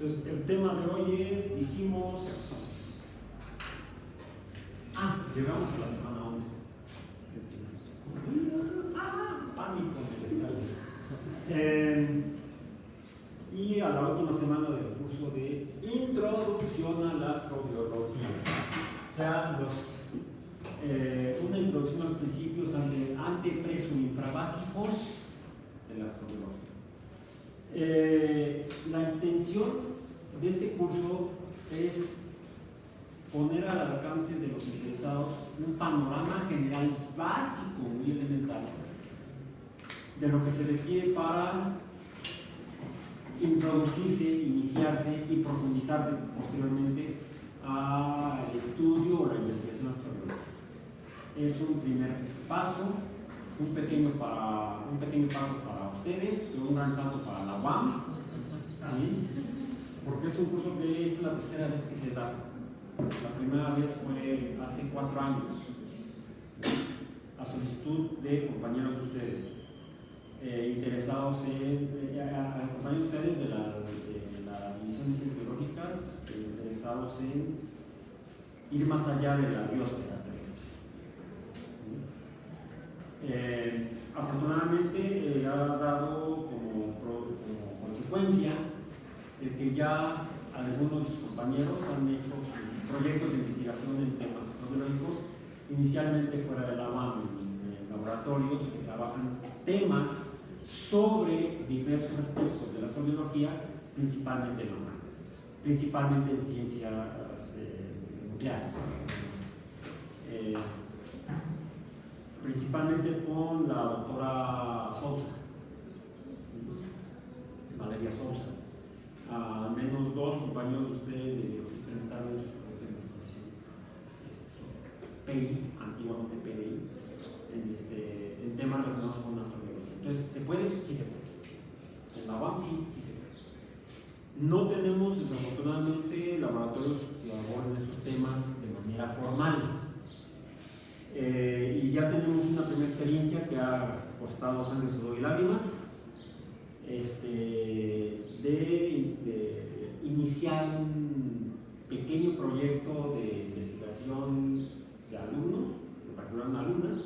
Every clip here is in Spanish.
Entonces, el tema de hoy es, dijimos, llegamos a la semana 11 del trimestre. Pánico en el estadio. Y a la última semana del curso de Introducción a la Astrobiología. O sea, una introducción a los principios ante preso infrabásicos de la astrobiología. La intención de este curso es poner al alcance de los interesados un panorama general básico, muy elemental, de lo que se requiere para introducirse, iniciarse y profundizar posteriormente al estudio o la investigación astrobiológica. Es un primer paso, un pequeño paso para ustedes, pero un gran salto para la UAM, ¿sí? Porque es un curso que esta es la tercera vez que se da. La primera vez fue hace 4 años, a solicitud de compañeros de ustedes, interesados compañeros de ustedes de la División de Ciencias Biológicas, interesados en ir más allá de la biosfera terrestre. Afortunadamente ha dado como consecuencia el que ya algunos compañeros han hecho sus proyectos de investigación en temas astrobiológicos, inicialmente fuera de la UAM, en laboratorios que trabajan temas sobre diversos aspectos de la astrobiología, principalmente en la UAM, principalmente en ciencias nucleares. Principalmente con la doctora Sousa, Valeria Sousa. Al menos 2 compañeros de ustedes de biología experimental han hecho su proyecto de investigación sobre PI, antiguamente PDI, en temas relacionados con la astrobiología. Entonces, ¿se puede? Sí se puede. En la UAM sí se puede. No tenemos, desafortunadamente, laboratorios que aborden estos temas de manera formal. Y ya tenemos una primera experiencia que ha costado sangre, sudor y lágrimas, de iniciar un pequeño proyecto de investigación de alumnos, en particular una alumna,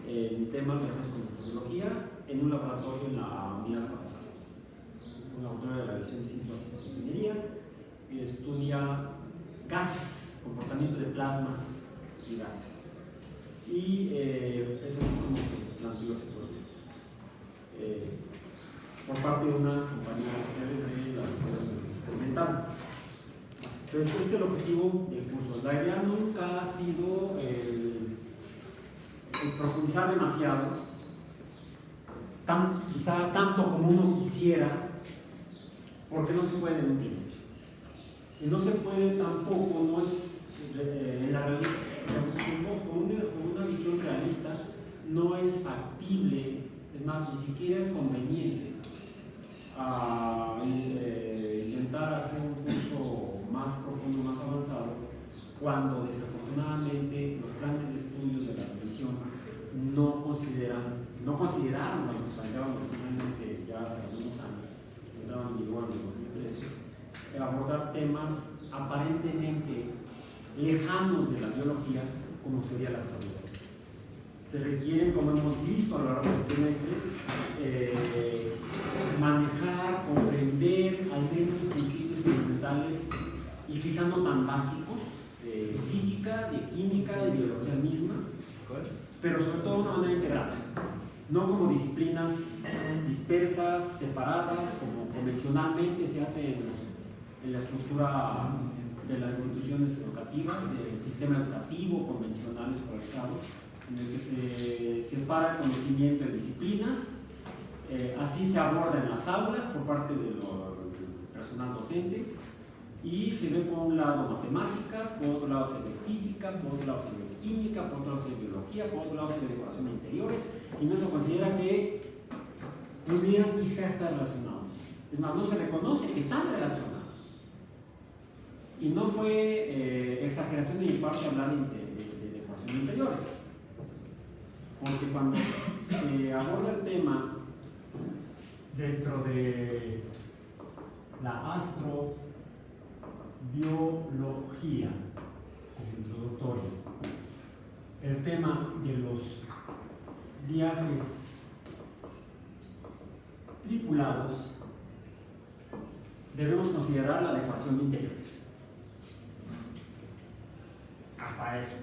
en temas relacionados con astrobiología, en un laboratorio en la Unidad Escapuzal, un laboratorio de la División de Ciencias Básicas e Ingeniería, que estudia gases, comportamiento de plasmas y gases. Y es así como se planteó ese proyecto por parte de una compañía de ustedes de la Escuela Experimental. Entonces, este es el objetivo del curso. La idea nunca ha sido el profundizar demasiado, quizá tanto como uno quisiera, porque no se puede en un trimestre. Y no se puede tampoco, no es en la realidad. Con una visión realista no es factible, es más, ni siquiera es conveniente intentar hacer un curso más profundo, más avanzado, cuando desafortunadamente los planes de estudio de la división no consideraron cuando se planteaban originalmente ya hace algunos años, entraban en vigor en el 2013, abordar temas aparentemente lejanos de la biología, como sería la astrobiología. Se requieren, como hemos visto a lo largo del trimestre, manejar, comprender al menos principios fundamentales y quizá no tan básicos de física, de química, de biología misma, pero sobre todo de una manera integral, no como disciplinas dispersas, separadas, como convencionalmente se hace en la estructura de las instituciones educativas, del sistema educativo convencional escolarizado, en el que se separa el conocimiento de disciplinas. Así se aborda en las aulas por parte del personal docente, y se ve por un lado matemáticas, por otro lado se ve física, por otro lado se ve química, por otro lado se ve biología, por otro lado se ve decoración de interiores, y no se considera que pudieran quizá estar relacionados. Es más, no se reconoce que están relacionados. Y no fue exageración de mi parte hablar de decoración de interiores, porque cuando se aborda el tema dentro de la biología como introductorio. El tema de los viajes tripulados, debemos considerar la adecuación de interiores. Hasta eso.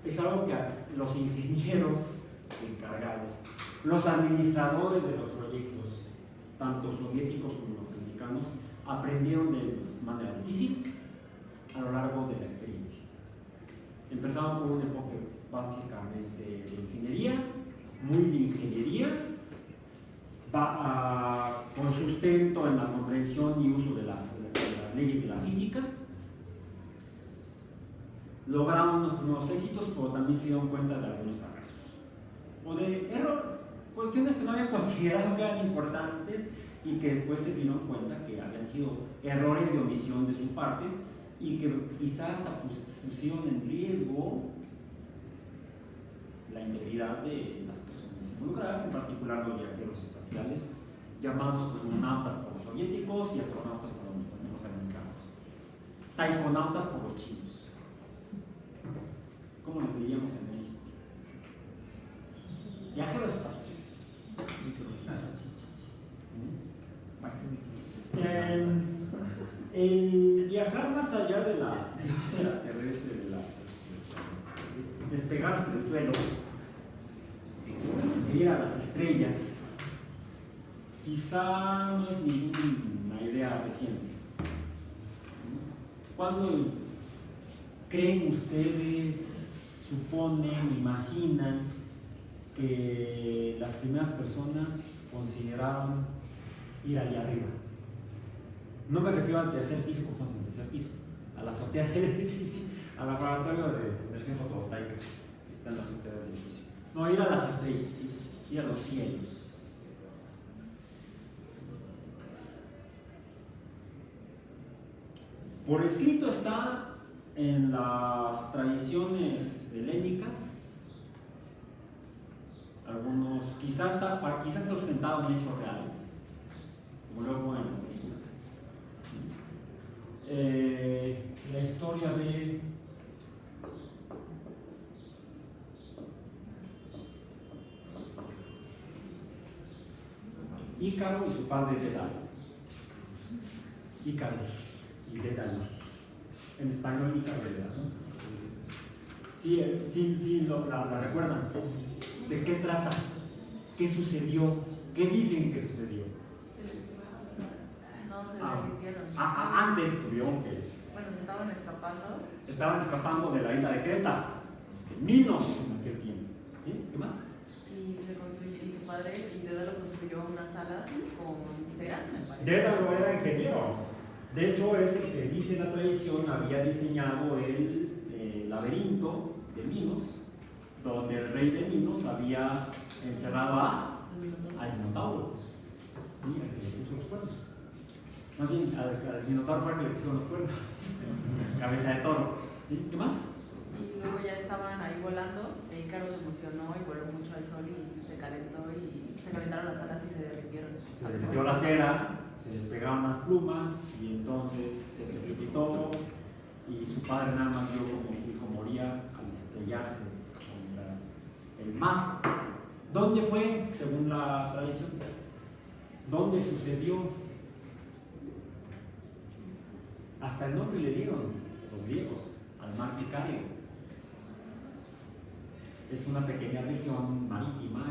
Es algo que los ingenieros encargados, los administradores de los proyectos, tanto soviéticos como norteamericanos, aprendieron de manera difícil a lo largo de la experiencia. Empezaron por un enfoque básicamente de ingeniería, muy de ingeniería, con sustento en la comprensión y uso de las leyes de la física. Lograron unos primeros éxitos, pero también se dieron cuenta de algunos fracasos. O de cuestiones que no habían considerado que eran importantes y que después se dieron cuenta que habían sido errores de omisión de su parte y que quizás hasta pusieron en riesgo la integridad de las personas involucradas, en particular los viajeros espaciales, llamados cosmonautas por los soviéticos y astronautas por los norteamericanos, taikonautas por los chinos. ¿Cómo les diríamos en México? Viajeros espaciales. El viajar más allá de la atmósfera terrestre, despegarse del suelo, ir a las estrellas, quizá no es ninguna idea reciente. ¿Cuándo creen ustedes, suponen, imaginan que las primeras personas consideraron ir allá arriba? No me refiero al tercer piso, como estamos en el tercer piso, a la azotea del edificio, al laboratorio de energía fotovoltaica que está en la azotea del edificio. No, ir a las estrellas, ¿sí? Ir a los cielos. Por escrito está en las tradiciones helénicas, algunos, quizás está sustentado en hechos reales, como luego en las películas. La historia de Ícaro y su padre Dédalo. Ícaros y Dédalos. En español, Ícaro y Dédalo. Sí, la recuerdan. ¿De qué trata? ¿Qué sucedió? ¿Qué dicen que sucedió? Se les quemaron las alas. No, se derritieron. Antes tuvieron que. Bueno, se estaban escapando. Estaban escapando de la isla de Creta. Minos en aquel tiempo. ¿Sí? ¿Qué más? Y su padre, y Dédalo construyó unas alas con cera, me parece. Dédalo era ingeniero. De hecho, es el que dice la tradición, había diseñado el laberinto de Minos, donde el rey de Minos había encerrado al Minotauro. ¿Sí? El que le puso los cuernos. Más bien, al Minotauro fue el que le pusieron los cuernos. Cabeza de toro. ¿Sí? ¿Qué más? Y luego ya estaban ahí volando, e Ícaro se emocionó y voló mucho al sol y se calentó y se calentaron las alas y se derritieron. Se derritió la cera, se despegaron las plumas y entonces se precipitó y su padre nada más vio como su hijo moría al estrellarse contra el mar. ¿Dónde fue, según la tradición? ¿Dónde sucedió? Hasta el nombre le dieron los griegos, al mar Icário. Es una pequeña región marítima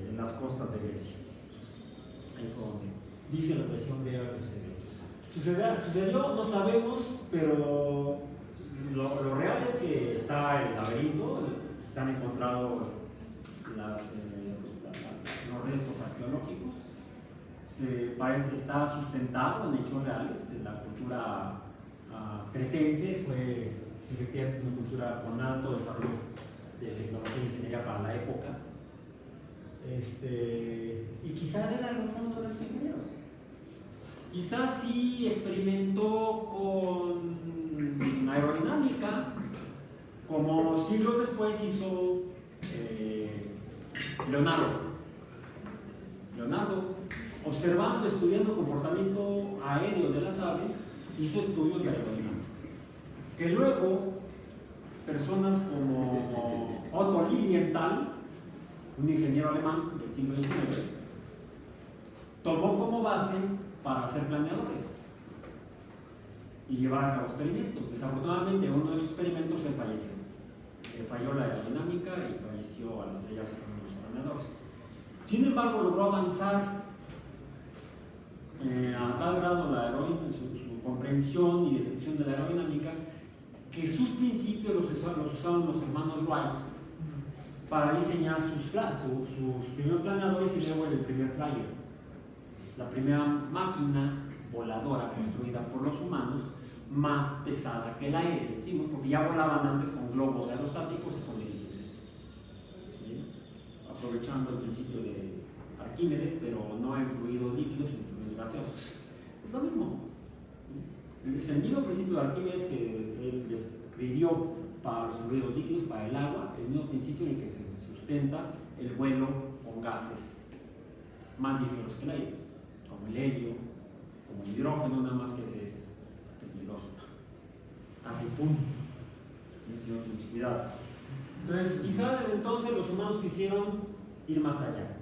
en las costas de Grecia. Ahí fue donde dice la tradición griega que sucedió. ¿Sucedió? No sabemos, pero lo real es que está el laberinto, se han encontrado los restos arqueológicos, está sustentado en hechos reales. La cultura cretense fue efectivamente una cultura con alto desarrollo de tecnología y ingeniería para la época. Y quizás era el fondo de los ingenieros. Quizás sí experimentó con aerodinámica, como siglos después hizo Leonardo. Leonardo observando, estudiando el comportamiento aéreo de las aves, hizo estudios de aerodinámica. Que luego, personas como Otto Lilienthal, un ingeniero alemán del siglo XIX, tomó como base para hacer planeadores y llevar a cabo experimentos. Desafortunadamente, uno de esos experimentos se falleció. Falló la aerodinámica y falleció al estrellarse con los planeadores. Sin embargo, logró avanzar a tal grado su comprensión y descripción de la aerodinámica que sus principios los usaron los hermanos Wright para diseñar sus primeros planeadores y luego el primer flyer, la primera máquina voladora construida por los humanos más pesada que el aire, decimos, porque ya volaban antes con globos aerostáticos y con dirigibles. ¿Bien? Aprovechando el principio de Arquímedes, pero no en fluidos líquidos, sino en fluidos gaseosos. Es lo mismo. Es el mismo principio de Arquímedes que él describió para los fluidos líquidos, para el agua, el mismo principio en el que se sustenta el vuelo con gases más ligeros que el aire, como el helio, como el hidrógeno, nada más que ese es peligroso. Hace pum. Mucho cuidado. Entonces, quizás desde entonces los humanos quisieron ir más allá.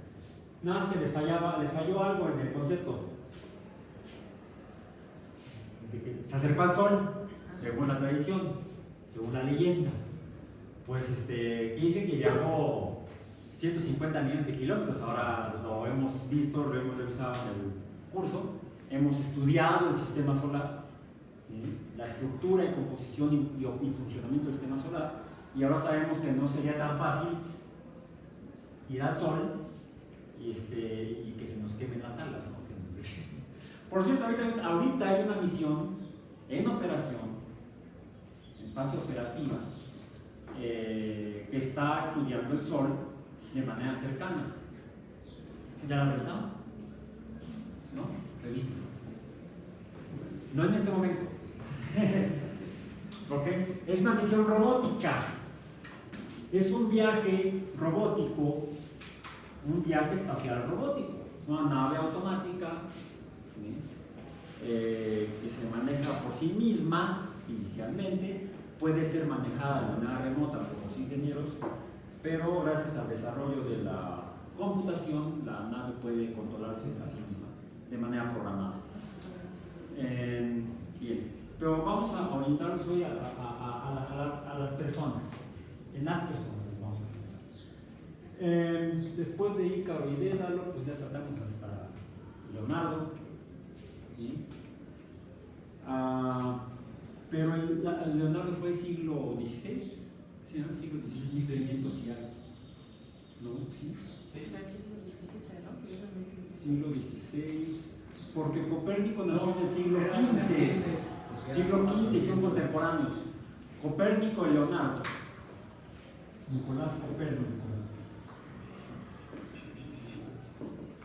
Nada más que les falló algo en el concepto. Se acercó al sol, según la tradición, según la leyenda. Pues que dice que viajó 150 millones de kilómetros. Ahora lo hemos visto, lo hemos revisado en el curso. Hemos estudiado el sistema solar, la estructura y composición y funcionamiento del sistema solar, y ahora sabemos que no sería tan fácil ir al sol y que se nos quemen las alas, ¿no? Por cierto, ahorita hay una misión en operación, en fase operativa, que está estudiando el sol de manera cercana. ¿Ya la han revisado? ¿No? Revista. No en este momento, porque es una misión robótica, es un viaje robótico, un viaje espacial robótico, es una nave automática que se maneja por sí misma inicialmente, puede ser manejada de manera remota por los ingenieros, pero gracias al desarrollo de la computación la nave puede controlarse a sí misma de manera programada. Bien, pero vamos a orientarnos hoy a las personas, en las personas vamos a orientar. Después de Ícaro y Dédalo, pues ya saltamos hasta Leonardo, ¿sí? Pero Leonardo fue siglo XVI, ¿sí? ¿No? Siglo XVI, 1500 y algo, ¿no? ¿Sí? Siglo XVI, porque Copérnico nació en el siglo XV, siglo XV y son contemporáneos. Copérnico y Leonardo, Nicolás Copérnico,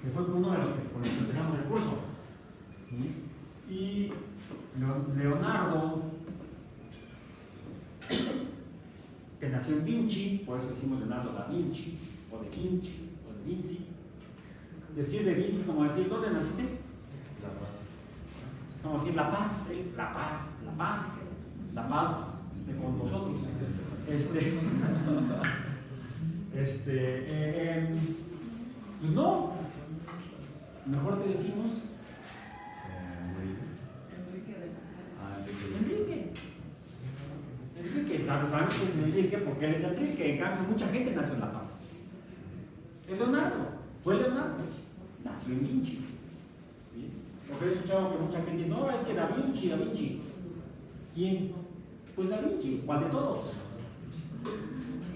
que fue uno de los con los que empezamos el curso. Y Leonardo, que nació en Vinci, por eso decimos Leonardo da Vinci, o de Vinci, o de Vinci. Decir de Vinci es como decir, ¿dónde naciste? La Paz. Es como decir La Paz, La Paz, La Paz, La Paz con nosotros. Pues no, mejor te decimos Enrique, sabemos que es Enrique porque él es Enrique, en cambio mucha gente nació en La Paz. Es Leonardo, fue Leonardo, nació en Vinci. Porque he escuchado que mucha gente dice, no, es que Da Vinci. ¿Quién? Pues Da Vinci, ¿cuál de todos?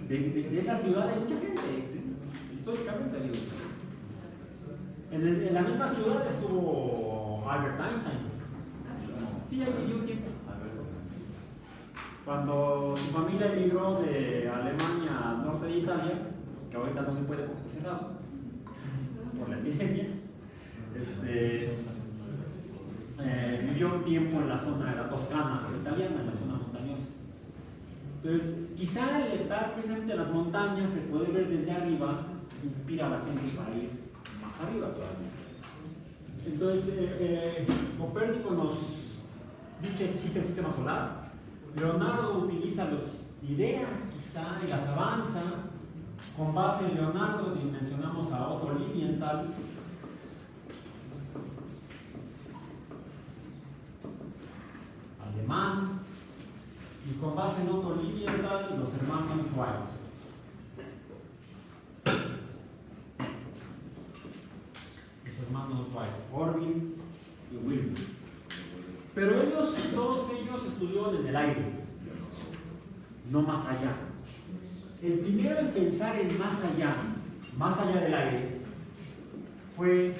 De esa ciudad hay mucha gente, históricamente digo. En la misma ciudad estuvo Albert Einstein. Sí, ahí vivió un tiempo. Cuando su familia emigró de Alemania al norte de Italia, que ahorita no se puede porque está cerrado por la epidemia, vivió un tiempo en la zona de la Toscana italiana, en la zona montañosa. Entonces, quizá el estar presente en las montañas, se puede ver desde arriba, inspira a la gente para ir más arriba todavía. Entonces, Copérnico nos dice que existe el sistema solar. Leonardo utiliza las ideas quizá y las avanza. Con base en Leonardo mencionamos a Otto Lilienthal. Alemán. Y con base en Otto Lilienthal, los hermanos White. Hermanos White, Orville y Wilbur. Pero ellos, todos ellos estuvieron en el aire, no más allá. El primero en pensar en más allá del aire, fue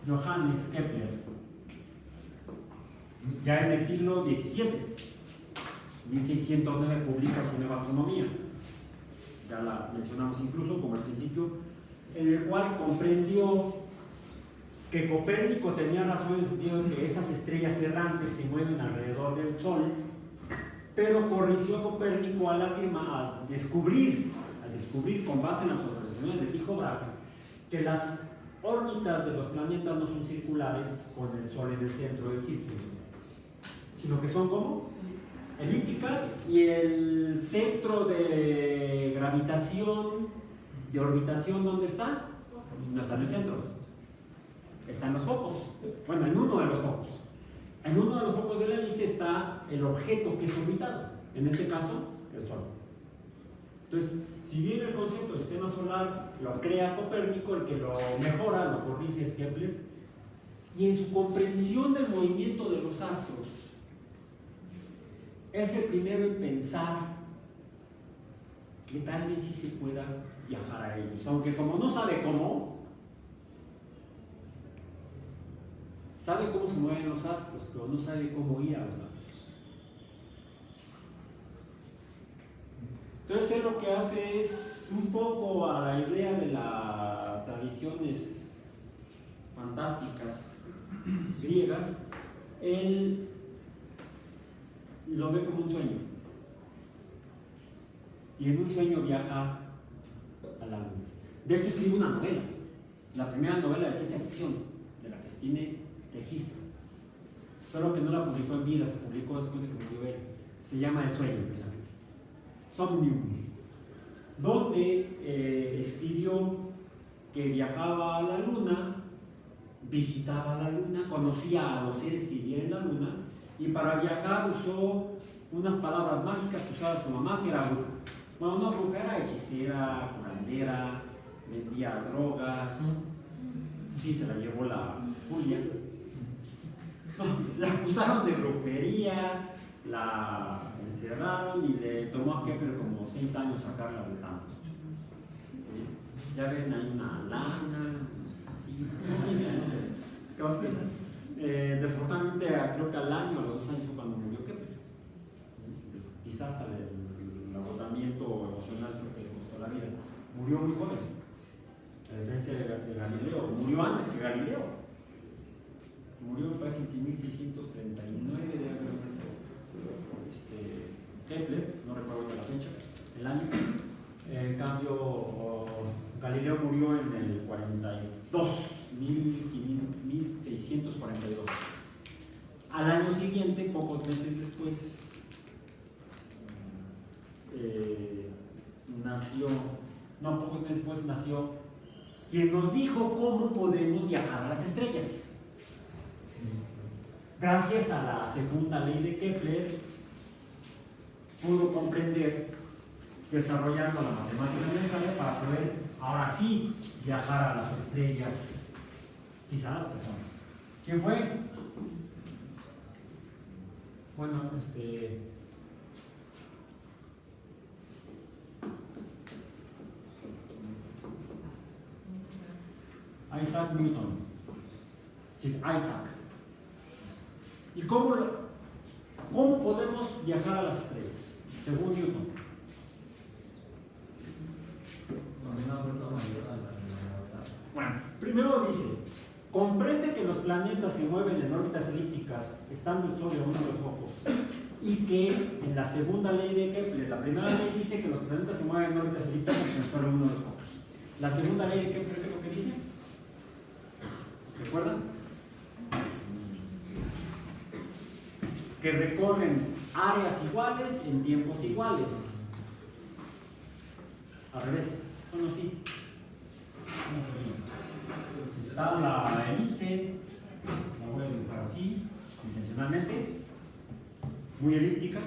Johannes Kepler, ya en el siglo XVII. 1609 publica su Nueva Astronomía. Ya la mencionamos incluso como el principio, en el cual comprendió que Copérnico tenía razón en el sentido de que esas estrellas errantes se mueven alrededor del Sol, pero corrigió a Copérnico al descubrir con base en las observaciones de Tycho Brahe que las órbitas de los planetas no son circulares con el Sol en el centro del círculo, sino que son como elípticas, y el centro de gravitación, de orbitación, ¿dónde está? No está en el centro, está en los focos. Bueno, en uno de los focos. En uno de los focos de la elipse está el objeto que es orbitado, en este caso, el Sol. Entonces, si bien el concepto del sistema solar lo crea Copérnico, el que lo mejora, lo corrige es Kepler, y en su comprensión del movimiento de los astros, es el primero en pensar que tal vez sí se pueda viajar a ellos, aunque como no sabe cómo, sabe cómo se mueven los astros, pero no sabe cómo ir a los astros. Entonces él lo que hace es un poco a la idea de las tradiciones fantásticas griegas, él lo ve como un sueño, y en un sueño viaja a la luna. De hecho escribe una novela, la primera novela de ciencia ficción de la que se tiene registro, solo que no la publicó en vida, se publicó después de que murió él. Se llama El sueño, precisamente, Somnium, donde escribió que viajaba a la luna, visitaba la luna, conocía a los seres que vivían en la luna, y para viajar usó unas palabras mágicas que usaba su mamá, que era bruja. Bueno, no bruja, era hechicera, curandera, vendía drogas. Sí, se la llevó la Julia. La acusaron de brujería, la encerraron y le tomó a Kepler como 6 años sacarla del campo. Ya ven, hay una lana, no sé. ¿Qué vas a pensar? Desafortunadamente, creo que al año, a los 2 años fue cuando murió Kepler. Quizás hasta el agotamiento emocional fue que le costó la vida. Murió muy joven, a diferencia de Galileo. Murió antes que Galileo. Murió, me parece, en 1639 de haber muerto Kepler, no recuerdo la fecha, el año. En cambio, Galileo murió en el 42, 1642. Al año siguiente, pocos meses después, pocos meses después nació quien nos dijo cómo podemos viajar a las estrellas. Gracias a la segunda ley de Kepler, pudo comprender, desarrollando la matemática necesaria para poder, ahora sí, viajar a las estrellas, quizás las personas. ¿Quién fue? Bueno, Isaac Newton. Sí, Isaac. ¿Y cómo podemos viajar a las estrellas? Según Newton. Bueno, primero dice, comprende que los planetas se mueven en órbitas elípticas estando el Sol en uno de los focos, y que en la segunda ley de Kepler, la primera ley dice que los planetas se mueven en órbitas elípticas estando el Sol en uno de los focos. La segunda ley, ¿qué es lo que dice? ¿Recuerdan? Que recorren áreas iguales en tiempos iguales. Al revés, bueno, sí. Está la elipse, la voy a dibujar así, intencionalmente, muy elíptica.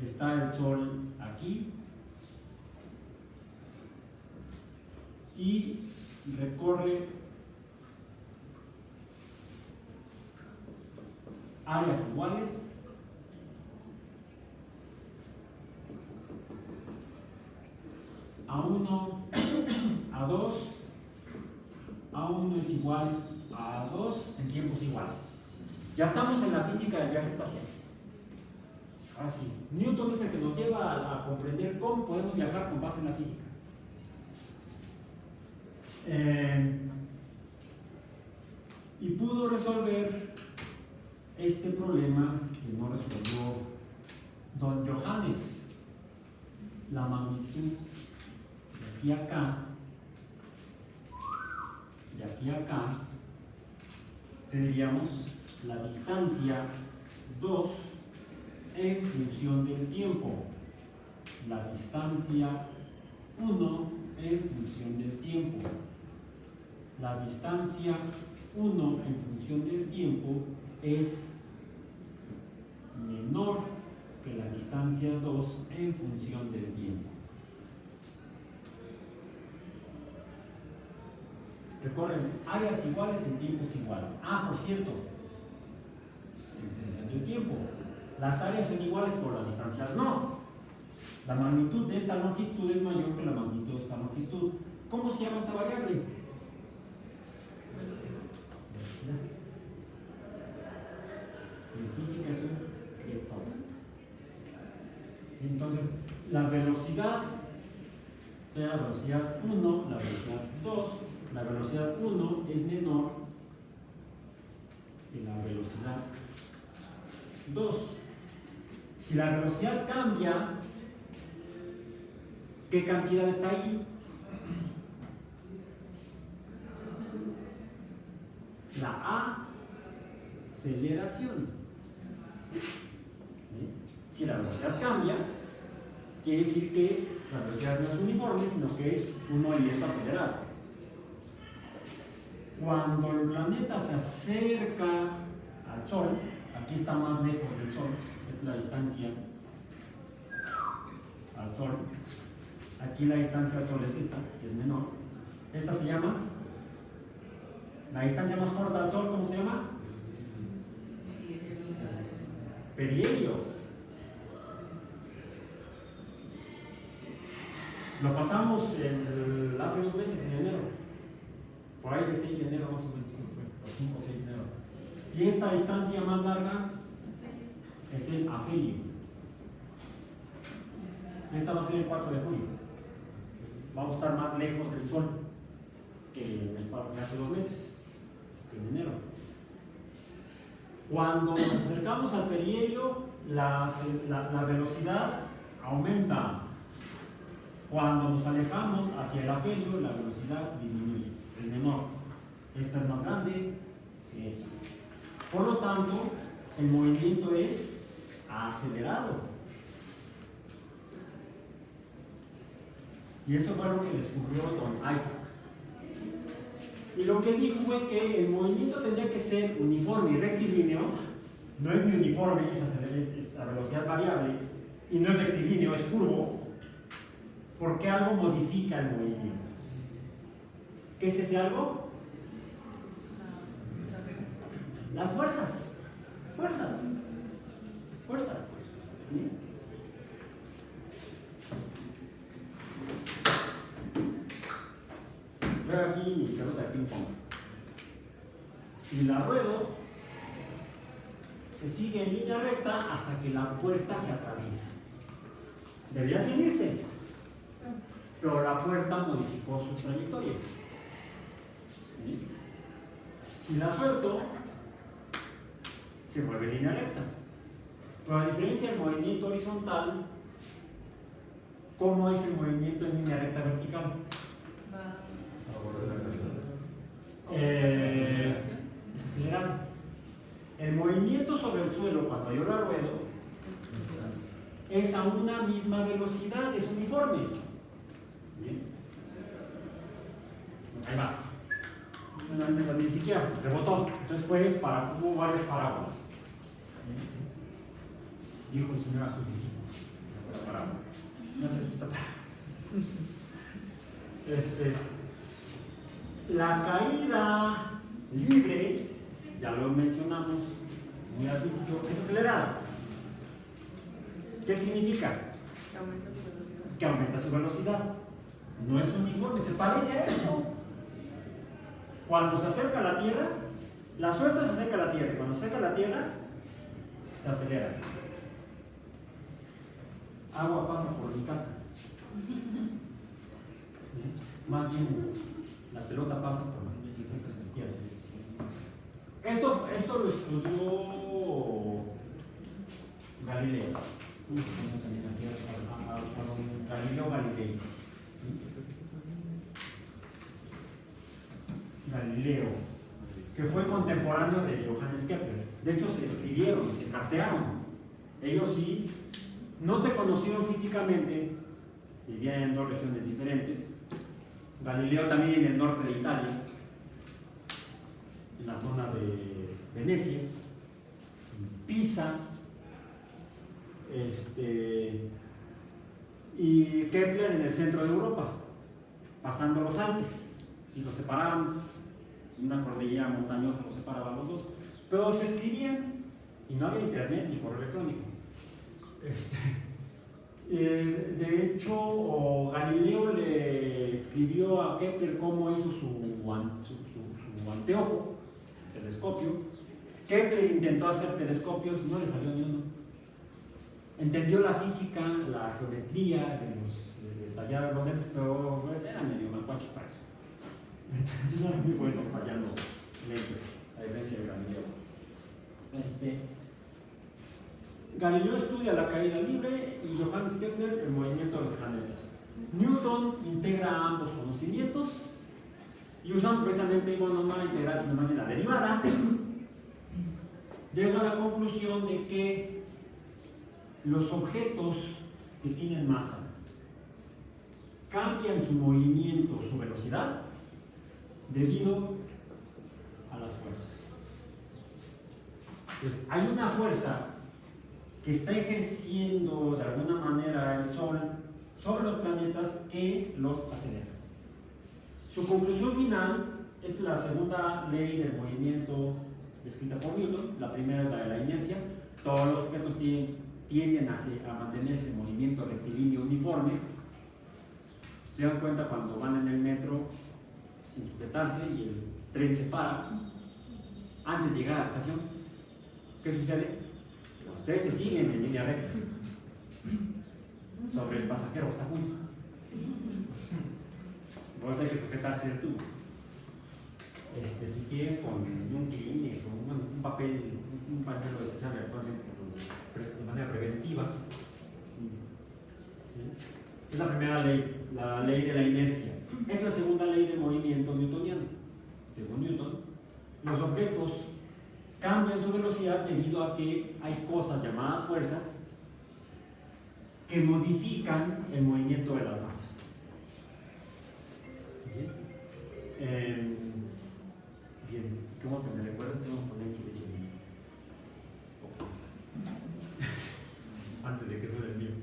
Está el Sol aquí y recorre áreas iguales a 1, a 2, a 1 es igual a 2 en tiempos iguales. Ya estamos en la física del viaje espacial. Ahora sí, Newton es el que nos lleva a comprender cómo podemos viajar con base en la física. Y pudo resolver este problema que no resolvió don Johannes. La magnitud de aquí a acá, de aquí a acá, tendríamos la distancia 2 en función del tiempo, la distancia 1 en función del tiempo. La distancia 1 en función del tiempo es menor que la distancia 2 en función del tiempo. Recorren áreas iguales en tiempos iguales. Ah, por cierto, en función del tiempo. Las áreas son iguales, por las distancias no. La magnitud de esta longitud es mayor que la magnitud de esta longitud. ¿Cómo se llama esta variable? Velocidad. En física es un vector. Entonces, la velocidad será la velocidad 1, la velocidad 2. La velocidad 1 es menor que la velocidad 2. Si la velocidad cambia, ¿qué cantidad está ahí? La aceleración. Si la velocidad cambia, quiere decir que la velocidad no es uniforme, sino que es un movimiento acelerado. Cuando el planeta se acerca al Sol, aquí está más lejos del Sol, es la distancia al Sol. Aquí la distancia al Sol es esta, que es menor. Esta se llama, la distancia más corta al Sol, ¿cómo se llama? Perihelio. Lo pasamos hace 2 meses, en enero. Por ahí el 6 de enero más o menos, el 5 o 6 de enero. Y esta distancia más larga es el afelio. Esta va a ser el 4 de julio. Vamos a estar más lejos del Sol que hace 2 meses, que en enero. Cuando nos acercamos al perihelio, la velocidad aumenta. Cuando nos alejamos hacia el afelio, la velocidad disminuye, es menor. Esta es más grande que esta. Por lo tanto, el movimiento es acelerado. Y eso fue lo que descubrió don Isaac. Y lo que dijo fue que el movimiento tendría que ser uniforme y rectilíneo. No es ni uniforme, es a velocidad variable, y no es rectilíneo, es curvo, porque algo modifica el movimiento. ¿Qué es ese algo? Las fuerzas. Fuerzas. ¿Sí? Veo aquí mi pelota de ping pong. Si la ruedo, se sigue en línea recta hasta que la puerta se atraviesa. Debería seguirse, pero la puerta modificó su trayectoria. ¿Sí? Si la suelto, se vuelve línea recta. Pero a diferencia del movimiento horizontal, ¿cómo es el movimiento en línea recta vertical? Va justo sobre el suelo, cuando yo la ruedo, es a una misma velocidad, es uniforme. Bien. Ahí va. Ni siquiera rebotó, entonces hubo varias parábolas. Dijo el Señor a sus discípulos. Esa fue la parábola. No sé si está. La caída libre, ya lo mencionamos muy al principio, es acelerada. ¿Qué significa? Que aumenta su velocidad. Que aumenta su velocidad. No es uniforme, se parece a esto. Cuando se acerca a la Tierra, la suelta, se acerca a la Tierra. Cuando se acerca a la Tierra, se acelera. Agua pasa por mi casa. Más bien, la pelota pasa por la se acerca a la Tierra. Esto lo estudió Galileo. Galileo Galilei. Galileo, que fue contemporáneo de Johannes Kepler. De hecho, se escribieron, se cartearon. Ellos sí, no se conocieron físicamente, vivían en dos regiones diferentes. Galileo también en el norte de Italia, en la zona de Venecia, en Pisa, y Kepler en el centro de Europa, pasando los Alpes, y los separaban. Una cordillera montañosa los separaba a los dos, pero se escribían y no había internet ni correo electrónico. De hecho, Galileo le escribió a Kepler cómo hizo su anteojo, telescopio. Kepler intentó hacer telescopios, no le salió ni uno. Entendió la física, la geometría, de tallar los lentes, pero era medio malcuacho para eso. No era muy bueno fallando lentes, a diferencia de Galileo. Galileo estudia la caída libre y Johannes Kepler el movimiento de los planetas. Newton integra ambos conocimientos y usando precisamente, bueno, no la integral sino más bien la derivada, llega a la conclusión de que los objetos que tienen masa cambian su movimiento, su velocidad, debido a las fuerzas. Entonces, hay una fuerza que está ejerciendo de alguna manera el Sol sobre los planetas que los acelera. Su conclusión final es la segunda ley del movimiento descrita por Newton. La primera es la de la inercia. Todos los objetos tienden a mantenerse en movimiento rectilíneo uniforme. Se dan cuenta cuando van en el metro sin sujetarse y el tren se para antes de llegar a la estación. ¿Qué sucede? Ustedes se siguen en línea recta sobre el pasajero que está junto. Vos hay que sujetarse del tubo. Si quieren con un Kleenex o un papel, un pañuelo desechable actualmente de manera preventiva. ¿Sí? Es la primera ley, la ley de la inercia. Es la segunda ley del movimiento newtoniano. Según Newton, los objetos cambian su velocidad debido a que hay cosas llamadas fuerzas que modifican el movimiento de las masas. Bien, ¿cómo te me recuerdas? Tengo que poner en silencio antes de que suene el mío.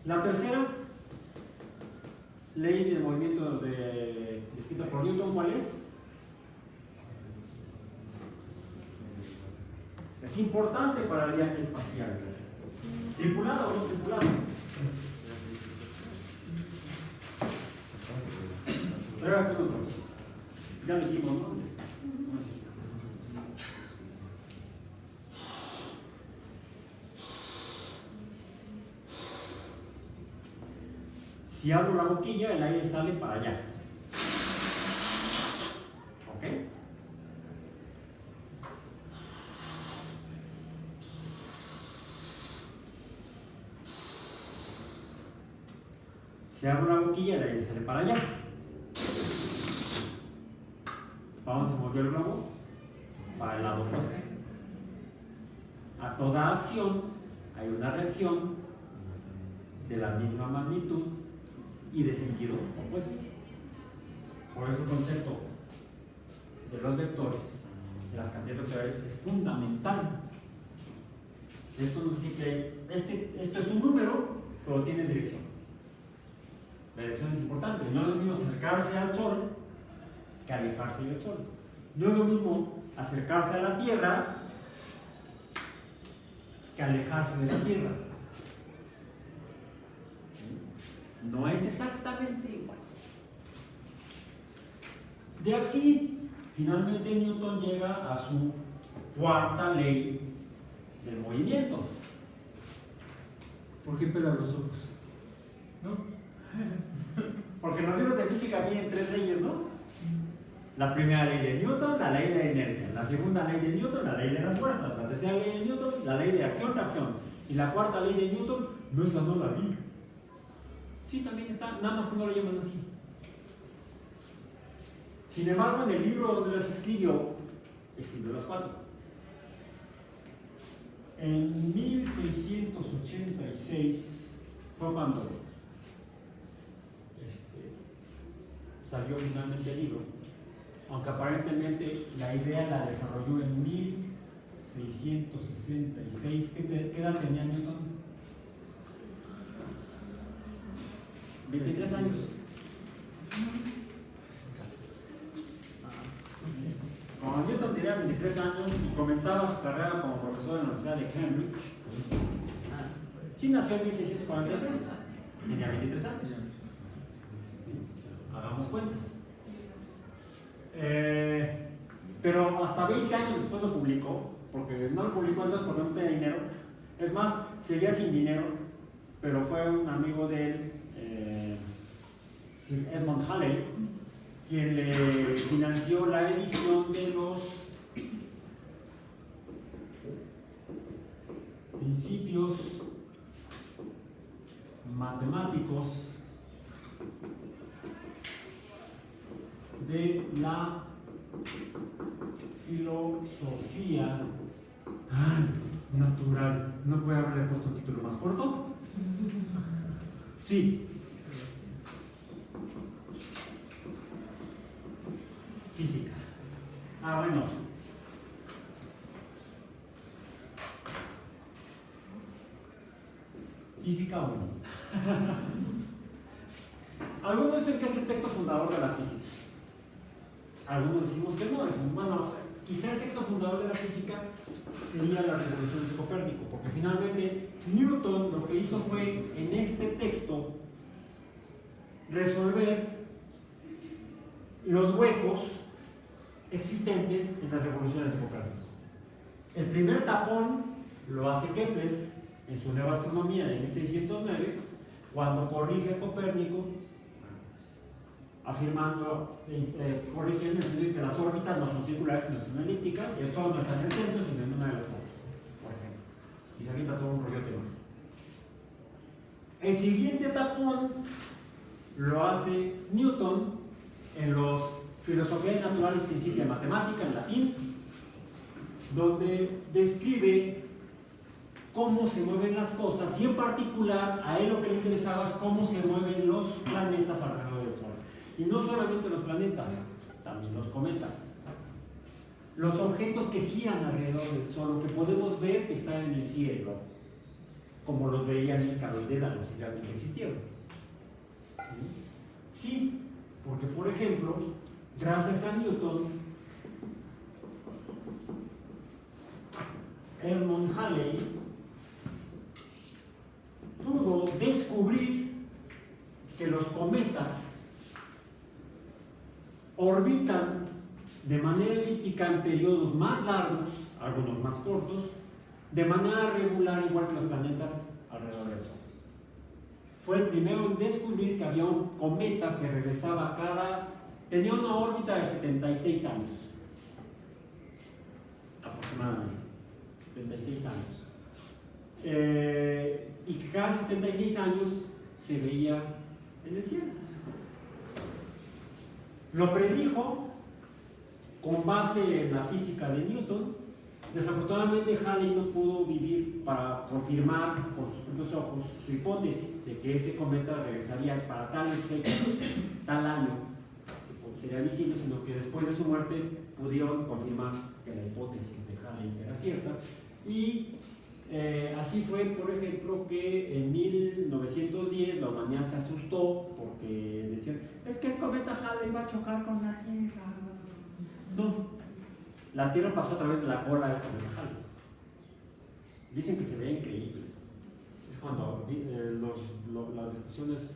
La tercera ley del movimiento descrita por Newton, ¿cuál es? Es importante para el viaje espacial. ¿Tripulado o no tripulado? Pero aquí nos vamos. Ya lo hicimos, ¿no? Si abro la boquilla, el aire sale para allá. ¿Ok? Si abro la boquilla, el aire sale para allá. ¿Para dónde se movió el globo? Para el lado opuesto. A toda acción hay una reacción de la misma magnitud y de sentido opuesto. Por eso el concepto de los vectores, de las cantidades vectoriales, es fundamental. Esto nos dice que esto es un número, pero tiene dirección. La dirección es importante. No es lo mismo acercarse al Sol que alejarse del Sol. No es lo mismo acercarse a la Tierra que alejarse de la Tierra. No es exactamente igual. De aquí, finalmente Newton llega a su cuarta ley del movimiento. ¿Por qué pelan los ojos? ¿No? Porque en los libros de física vienen tres leyes, ¿no? La primera ley de Newton, la ley de la inercia. La segunda ley de Newton, la ley de las fuerzas. La tercera ley de Newton, la ley de acción-reacción. Y la cuarta ley de Newton, no, esa no la vi. Sí, también está, nada más que no lo llaman así. Sin embargo, en el libro donde las escribió las cuatro. En 1686 fue cuando salió finalmente el libro, aunque aparentemente la idea la desarrolló en 1666. ¿Qué edad tenía Newton? 23 años. Cuando Newton tenía 23 años y comenzaba su carrera como profesor en la Universidad de Cambridge, sí nació en 1643, tenía 23 años. Hagamos cuentas. Pero hasta 20 años después lo publicó, porque no lo publicó entonces porque no tenía dinero. Es más, seguía sin dinero, pero fue un amigo de él, Sir Edmund Halley, quien le financió la edición de los principios matemáticos de la filosofía natural. ¿No puede haberle puesto un título más corto? Sí. Física. Bueno. Física 1. Algunos dicen que es el texto fundador de la física. Algunos decimos que no. Bueno, quizá el texto fundador de la física sería las revoluciones de Copérnico, porque finalmente Newton lo que hizo fue en este texto resolver los huecos existentes en las revoluciones de Copérnico. El primer tapón lo hace Kepler en su Nueva Astronomía de 1609, cuando corrige a Copérnico, afirmando, corrige en el sentido de que las órbitas no son circulares, sino son elípticas, y el Sol no está en el centro, sino en una de las fotos, por ejemplo. Y se avienta todo un rollote más. El siguiente tapón lo hace Newton en los Filosofías Naturales, Principia Matemática, en latín, donde describe cómo se mueven las cosas, y en particular a él lo que le interesaba es cómo se mueven los planetas alrededor del Sol. Y no solamente los planetas, también los cometas. Los objetos que giran alrededor del Sol, lo que podemos ver que están en el cielo, como los veían en Caroidedalos, si realmente existieron. Sí, porque por ejemplo, gracias a Newton, Edmund Halley pudo descubrir que los cometas orbitan de manera elíptica en periodos más largos, algunos más cortos, de manera regular, igual que los planetas alrededor del Sol. Fue el primero en descubrir que había un cometa que regresaba tenía una órbita de 76 años, aproximadamente, 76 años. Y que cada 76 años se veía en el cielo. Lo predijo con base en la física de Newton, Desafortunadamente, Halley no pudo vivir para confirmar con sus propios ojos su hipótesis de que ese cometa regresaría para tales fechas, tal año, sería visible, sino que después de su muerte pudieron confirmar que la hipótesis de Halley era cierta. Y así fue, por ejemplo, que en 1910 la humanidad se asustó porque decían, es que el cometa Halley va a chocar con la Tierra. No. La Tierra pasó a través de la cola del cometa Halley. Dicen que se ve increíble. Es cuando las discusiones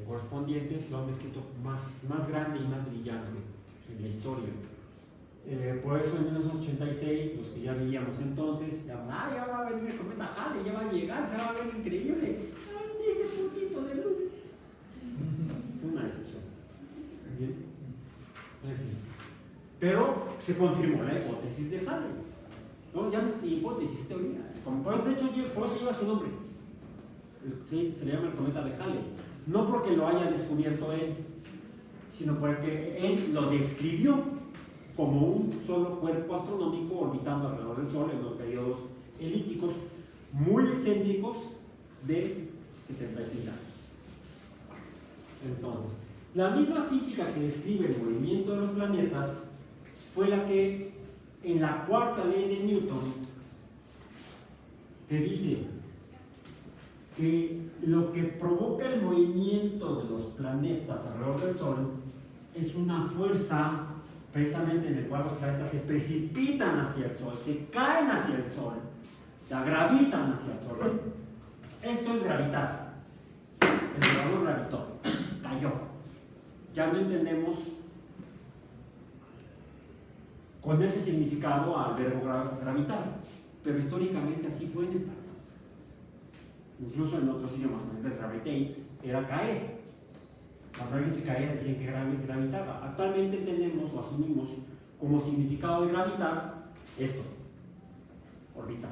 correspondientes lo han descrito más grande y más brillante en la historia. Por eso en 1986, los que ya vivíamos entonces, ya va a venir el cometa Halley, ya va a llegar, se va a ver increíble. ¡Ay, este puntito de luz! Fue una decepción. ¿Bien? En fin. Pero se confirmó la hipótesis de Halley. ¿No? Ya no es hipótesis, teoría. De hecho, por eso lleva su nombre. Se le llama el cometa de Halley. No porque lo haya descubierto él, sino porque él lo describió como un solo cuerpo astronómico orbitando alrededor del Sol en los periodos elípticos muy excéntricos de 76 años. Entonces, la misma física que describe el movimiento de los planetas fue la que, en la cuarta ley de Newton, que dice que lo que provoca el movimiento de los planetas alrededor del Sol es una fuerza precisamente en la cual los planetas se precipitan hacia el Sol, se caen hacia el Sol, o sea, gravitan hacia el Sol. Esto es gravitar. El jugador gravitó, cayó. Ya no entendemos con ese significado al verbo gravitar, pero históricamente así fue en español. Incluso en otros idiomas, como el gravitate, era caer. Cuando alguien se caía decían que gravitaba. Actualmente entendemos o asumimos como significado de gravitar esto, orbitar.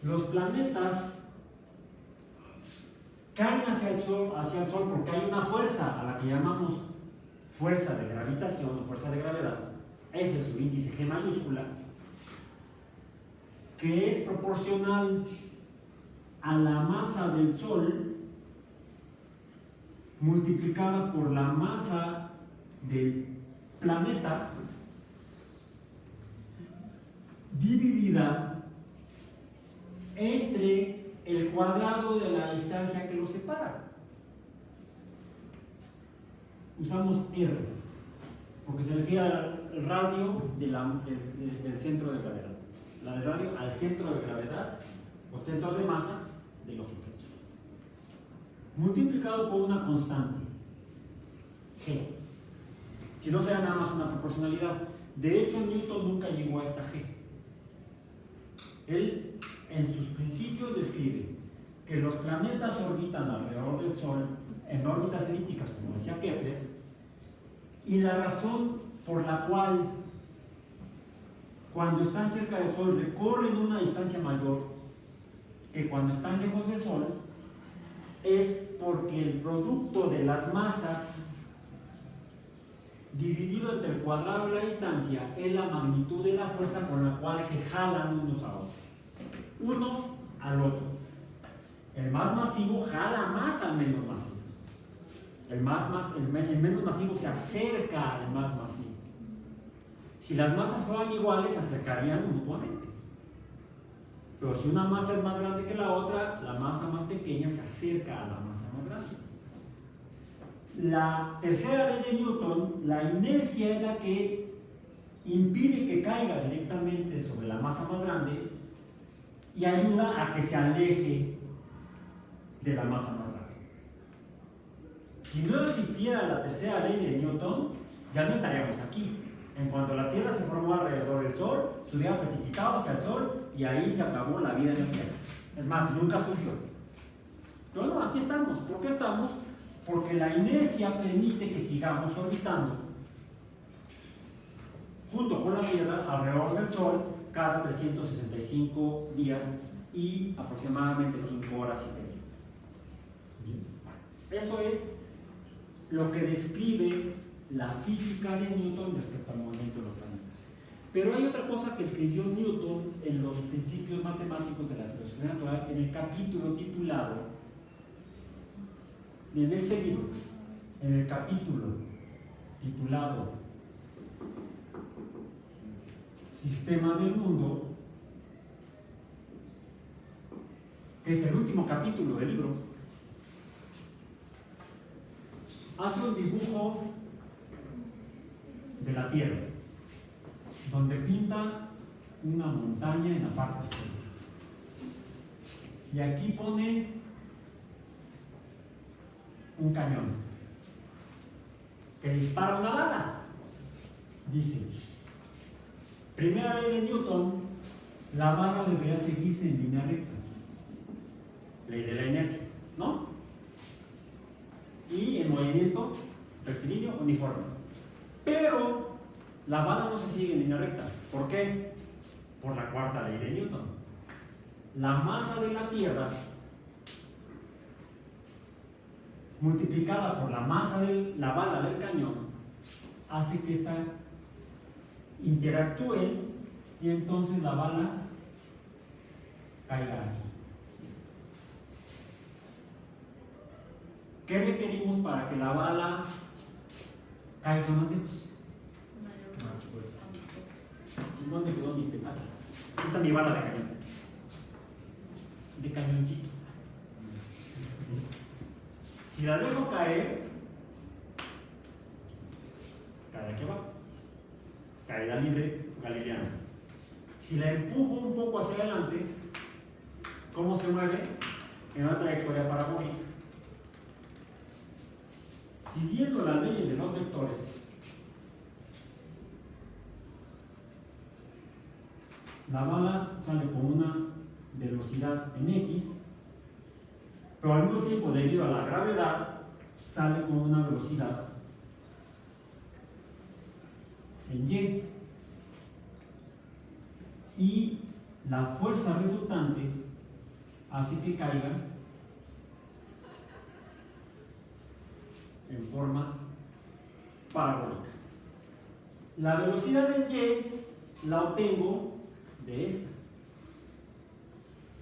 Los planetas caen hacia el Sol porque hay una fuerza a la que llamamos fuerza de gravitación o fuerza de gravedad, F su índice G mayúscula, que es proporcional a la masa del Sol multiplicada por la masa del planeta dividida entre el cuadrado de la distancia que los separa. Usamos R, porque se refiere al radio del centro de gravedad. El radio al centro de gravedad o centro de masa de los objetos. Multiplicado por una constante, G. Si no será nada más una proporcionalidad. De hecho, Newton nunca llegó a esta G. Él, en sus principios, describe que los planetas orbitan alrededor del Sol en órbitas elípticas, como decía Kepler, y la razón por la cual cuando están cerca del Sol recorren una distancia mayor que cuando están lejos del Sol es porque el producto de las masas dividido entre el cuadrado de la distancia es la magnitud de la fuerza con la cual se jalan unos a otros, uno al otro. El más masivo jala más al menos masivo. El menos masivo se acerca al más masivo. Si las masas fueran iguales, se acercarían mutuamente. Pero si una masa es más grande que la otra, la masa más pequeña se acerca a la masa más grande. La tercera ley de Newton, la inercia es la que impide que caiga directamente sobre la masa más grande y ayuda a que se aleje de la masa más grande. Si no existiera la tercera ley de Newton, ya no estaríamos aquí. En cuanto la Tierra se formó alrededor del Sol, se hubiera precipitado hacia el Sol y ahí se acabó la vida en la Tierra. Es más, nunca surgió. Pero no, aquí estamos. ¿Por qué estamos? Porque la inercia permite que sigamos orbitando junto con la Tierra alrededor del Sol cada 365 días y aproximadamente 5 horas y media. Eso es lo que describe la física de Newton respecto al movimiento de los planetas. Pero hay otra cosa que escribió Newton en los principios matemáticos de la filosofía natural, en el capítulo titulado, en este libro, en el capítulo titulado Sistema del Mundo, que es el último capítulo del libro, hace un dibujo de la Tierra, donde pinta una montaña en la parte superior. Y aquí pone un cañón que dispara una bala. Dice, primera ley de Newton, la bala debería seguirse en línea recta. Ley de la inercia, ¿no? Y el movimiento rectilíneo uniforme. Pero la bala no se sigue en línea recta. ¿Por qué? Por la cuarta ley de Newton. La masa de la Tierra multiplicada por la masa de la bala del cañón hace que ésta interactúe y entonces la bala caiga aquí. ¿Qué requerimos para que la bala caiga más lejos? Más fuerza. Si no se quedó ni pegada. Aquí está mi bala de cañón. De cañoncito. Si la dejo caer, cae aquí abajo. Caída libre galileana. Si la empujo un poco hacia adelante, ¿cómo se mueve? En una trayectoria parabólica. Siguiendo las leyes de los vectores, la bala sale con una velocidad en X, pero al mismo tiempo, debido a la gravedad, sale con una velocidad en Y. Y la fuerza resultante hace que caiga en forma parabólica. La velocidad en Y la obtengo de esta,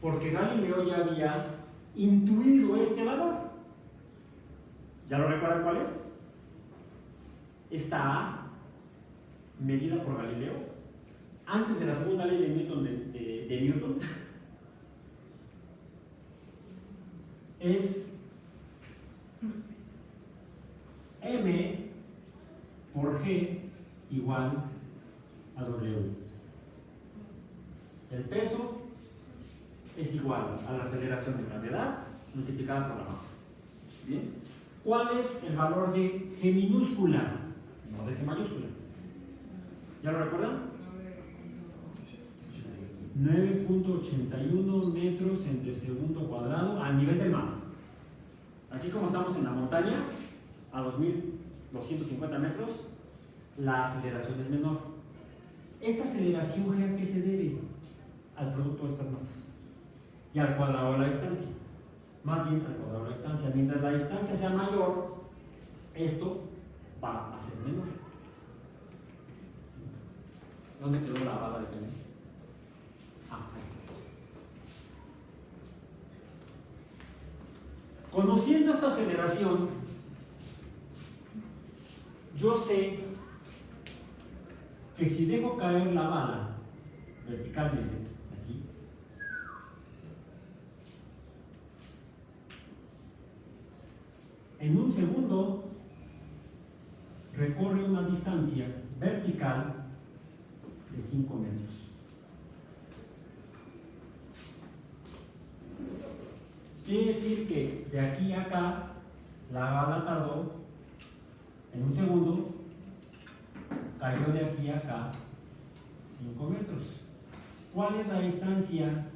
porque Galileo ya había intuido este valor. ¿Ya lo recuerdan cuál es? Esta A, medida por Galileo, antes de la segunda ley de Newton, de Newton, es M por G igual a W. El peso es igual a la aceleración de gravedad multiplicada por la masa. ¿Bien? ¿Cuál es el valor de G minúscula? No de G mayúscula. ¿Ya lo recuerdan? 9.81 metros entre segundo cuadrado al nivel del mar. Aquí, como estamos en la montaña, a 2.250 metros, la aceleración es menor. ¿Esta aceleración G a qué se debe? Al producto de estas masas y al cuadrado de la distancia. Más bien al cuadrado de la distancia. Mientras la distancia sea mayor, esto va a ser menor. ¿Dónde quedó la bala de cañón? Ahí. Conociendo esta aceleración, yo sé que si dejo caer la bala verticalmente, aquí, en un segundo recorre una distancia vertical de 5 metros. Quiere decir que de aquí a acá la bala tardó en un segundo, cayó de aquí a acá 5 metros. ¿Cuál es la distancia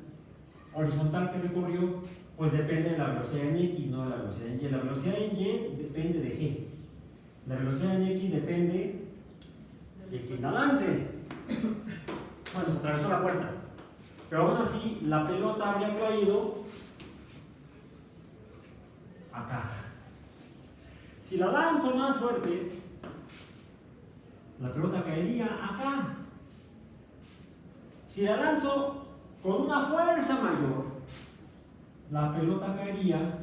horizontal que recorrió? Pues depende de la velocidad en X, no de la velocidad en Y. La velocidad en Y depende de G. La velocidad en X depende de quien la lance. Bueno, se atravesó la puerta, pero aún así la pelota habría caído acá. Si la lanzo más fuerte, la pelota caería acá. Si la lanzo con una fuerza mayor, la pelota caería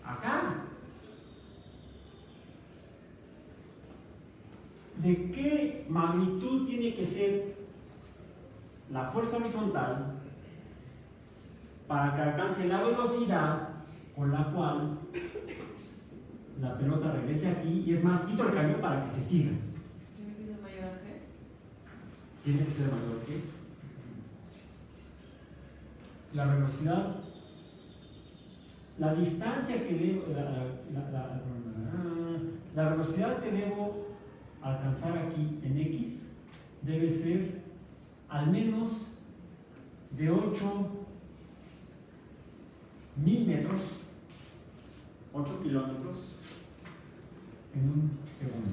acá. ¿De qué magnitud tiene que ser la fuerza horizontal para que alcance la velocidad con la cual la pelota regrese aquí? Y es más, quito el cañón para que se siga. ¿Tiene que ser mayor a G? Tiene que ser mayor que esto. La velocidad, la distancia que debo, la velocidad que debo alcanzar aquí en X debe ser al menos de 8.000 metros, 8 kilómetros en un segundo.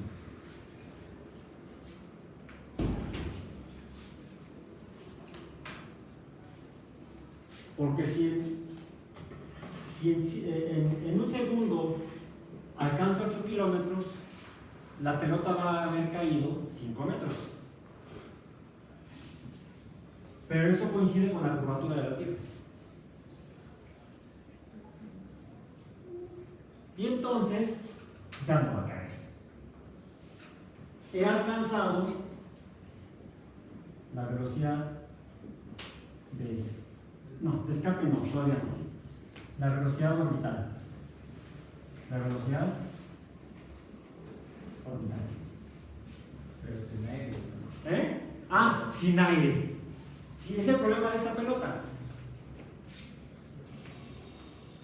Porque si en un segundo alcanza 8 kilómetros, la pelota va a haber caído 5 metros. Pero eso coincide con la curvatura de la Tierra. Y entonces ya no va a caer. He alcanzado la velocidad de escape no, todavía no. La velocidad orbital. La velocidad orbital. Pero sin aire. Sin aire. Sí, es el problema de esta pelota.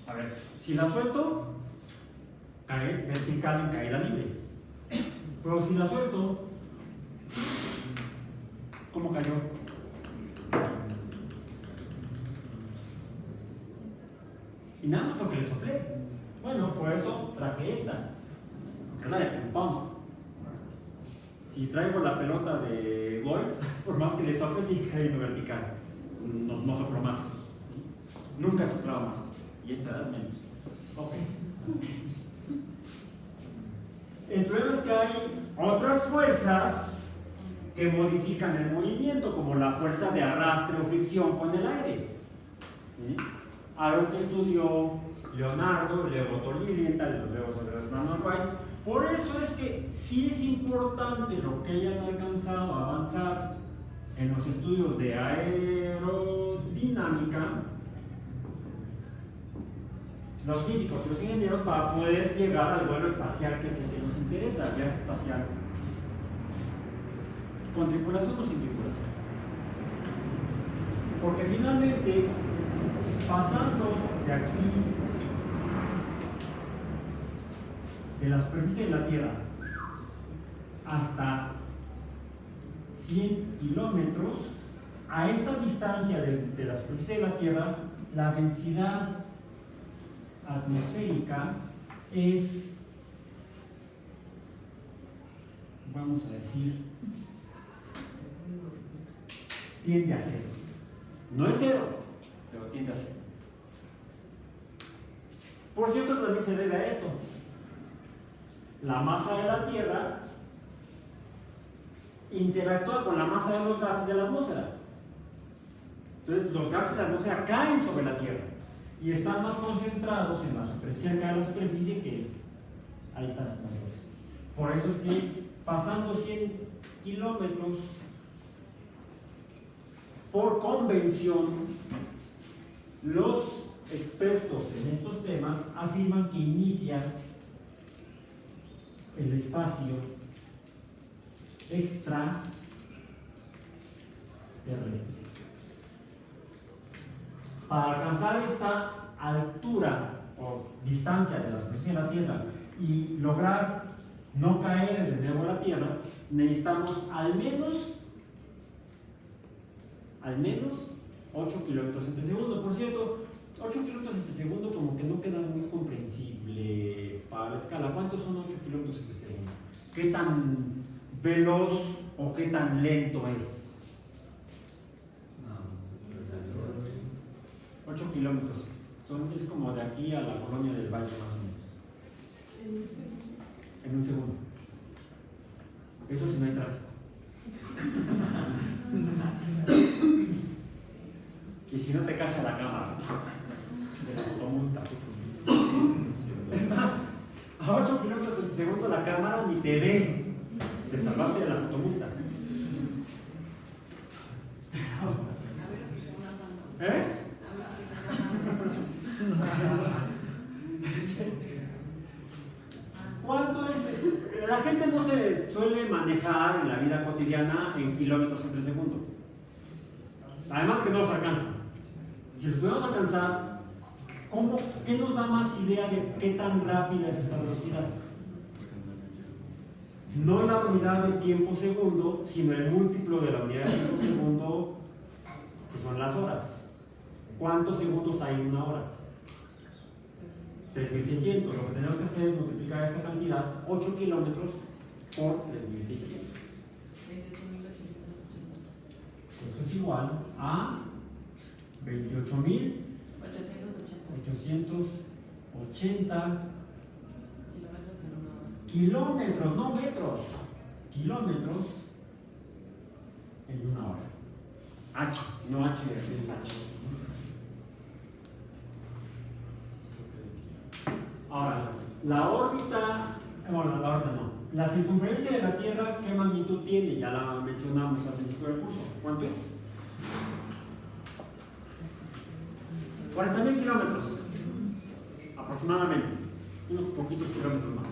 A ver, si la suelto, cae vertical en caída libre. Pero si la suelto, ¿cómo cayó? Y nada más porque le soplé. Bueno, por eso traje esta, porque es la de ping-pong. Si traigo la pelota de golf, por más que le sople, sigue cayendo vertical. No soplo más. Nunca he soplado más. Y esta edad menos. Ok. El problema es que hay otras fuerzas que modifican el movimiento, como la fuerza de arrastre o fricción con el aire. ¿Sí? Algo que estudió Leonardo, Leo Lilienthal, los Leos de Resman White. Por eso es que sí es importante lo que hayan alcanzado a avanzar en los estudios de aerodinámica, los físicos y los ingenieros, para poder llegar al vuelo espacial, que es el que nos interesa, el viaje espacial. ¿Con tripulación o sin tripulación? Porque finalmente, pasando de aquí, de la superficie de la Tierra hasta 100 kilómetros, a esta distancia de la superficie de la Tierra, la densidad atmosférica es, vamos a decir, tiende a cero. No es cero, pero tiende a cero. Por cierto, también se debe a esto. La masa de la Tierra interactúa con la masa de los gases de la atmósfera. Entonces, los gases de la atmósfera caen sobre la Tierra y están más concentrados en la superficie, cerca de la superficie, que a distancias mayores. Por eso es que pasando 100 kilómetros, por convención, los expertos en estos temas afirman que inicia el espacio extraterrestre. Para alcanzar esta altura o distancia de la superficie de la Tierra y lograr no caer de nuevo a la Tierra, necesitamos al menos 8 kilómetros entre segundo. Por cierto, 8 kilómetros entre segundo como que no queda muy comprensible para la escala. ¿Cuántos son 8 kilómetros entre segundo? ¿Qué tan veloz o qué tan lento es? 8 kilómetros. Es como de aquí a la colonia del Valle, más o menos. En un segundo. Eso si no hay tráfico. Y si no te cacha la cámara de la fotomulta. Es más, a 8 kilómetros en segundo la cámara ni te ve. Te salvaste de la fotomulta. ¿Eh? ¿Cuánto es? La gente no se suele manejar en la vida cotidiana en kilómetros entre segundo. Además que no los alcanzan. Si los pudiéramos alcanzar, ¿qué nos da más idea de qué tan rápida es esta velocidad? No la unidad de tiempo segundo, sino el múltiplo de la unidad de tiempo segundo, que son las horas. ¿Cuántos segundos hay en una hora? 3600. Lo que tenemos que hacer es multiplicar esta cantidad, 8 kilómetros, por 3600. 28.880. Esto es igual a 28.880 kilómetros en una hora. kilómetros, no metros, kilómetros en una hora. H, no H, es H. Ahora, la órbita, bueno, la órbita no. La circunferencia de la Tierra, ¿qué magnitud tiene? Ya la mencionamos al principio del curso. ¿Cuánto es? 40.000 kilómetros, aproximadamente, unos poquitos kilómetros más.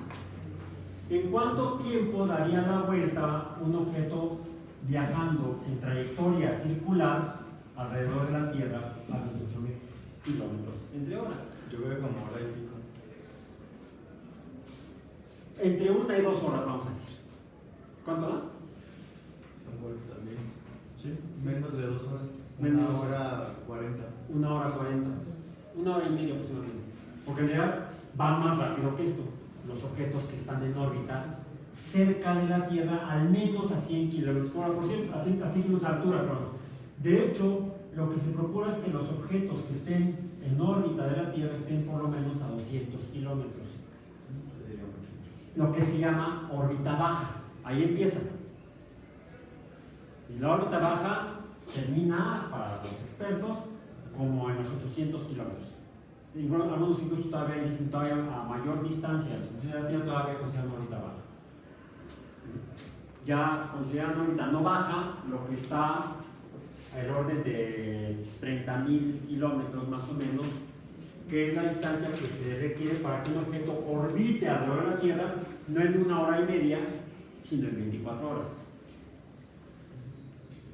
¿En cuánto tiempo daría la vuelta un objeto viajando en trayectoria circular alrededor de la Tierra a 28.000 kilómetros entre hora? Yo veo como hora y pico. Entre 1 y 2 horas, vamos a decir. ¿Cuánto da? Son 40.000. Sí, menos de 2 horas. Menos de Una 2 horas. hora 40. 1 hora 40. 1 hora y media aproximadamente. Porque en realidad van más rápido que esto. Los objetos que están en órbita cerca de la Tierra, al menos a 100 kilómetros por hora, a 100 kilómetros de altura, perdón. De hecho, lo que se procura es que los objetos que estén en órbita de la Tierra estén por lo menos a 200 kilómetros. Se diría mucho. Lo que se llama órbita baja. Ahí empieza. Y la órbita baja termina, para los expertos, como en los 800 kilómetros. Y bueno, algunos incluso todavía dicen todavía a mayor distancia de la Tierra todavía consideran órbita baja. Ya consideran órbita no baja lo que está al orden de 30.000 kilómetros más o menos, que es la distancia que se requiere para que un objeto orbite alrededor de la Tierra, no en 1 hora y media, sino en 24 horas.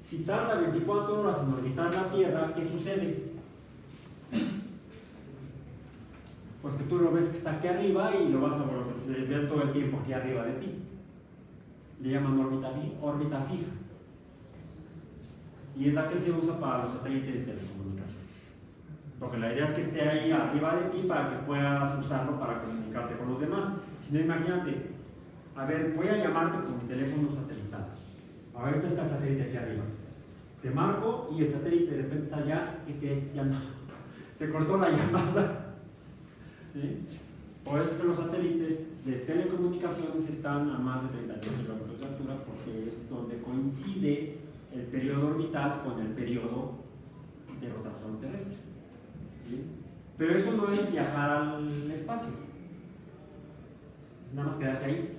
Si tarda 24 horas en orbitar la Tierra, ¿qué sucede? Pues que tú lo ves que está aquí arriba y lo vas a ver todo el tiempo aquí arriba de ti. Le llaman órbita fija. Y es la que se usa para los satélites de telecomunicaciones. Porque la idea es que esté ahí arriba de ti para que puedas usarlo para comunicarte con los demás. Si no, imagínate, a ver, voy a llamarte con mi teléfono satelital. Ahorita está el satélite aquí arriba. Te marco y el satélite de repente está allá. ¿Qué crees? Ya no. Se cortó la llamada. ¿Sí? Por eso es que los satélites de telecomunicaciones están a más de 30.000 kilómetros de altura, porque es donde coincide el periodo orbital con el periodo de rotación terrestre. ¿Sí? Pero eso no es viajar al espacio, es nada más quedarse ahí.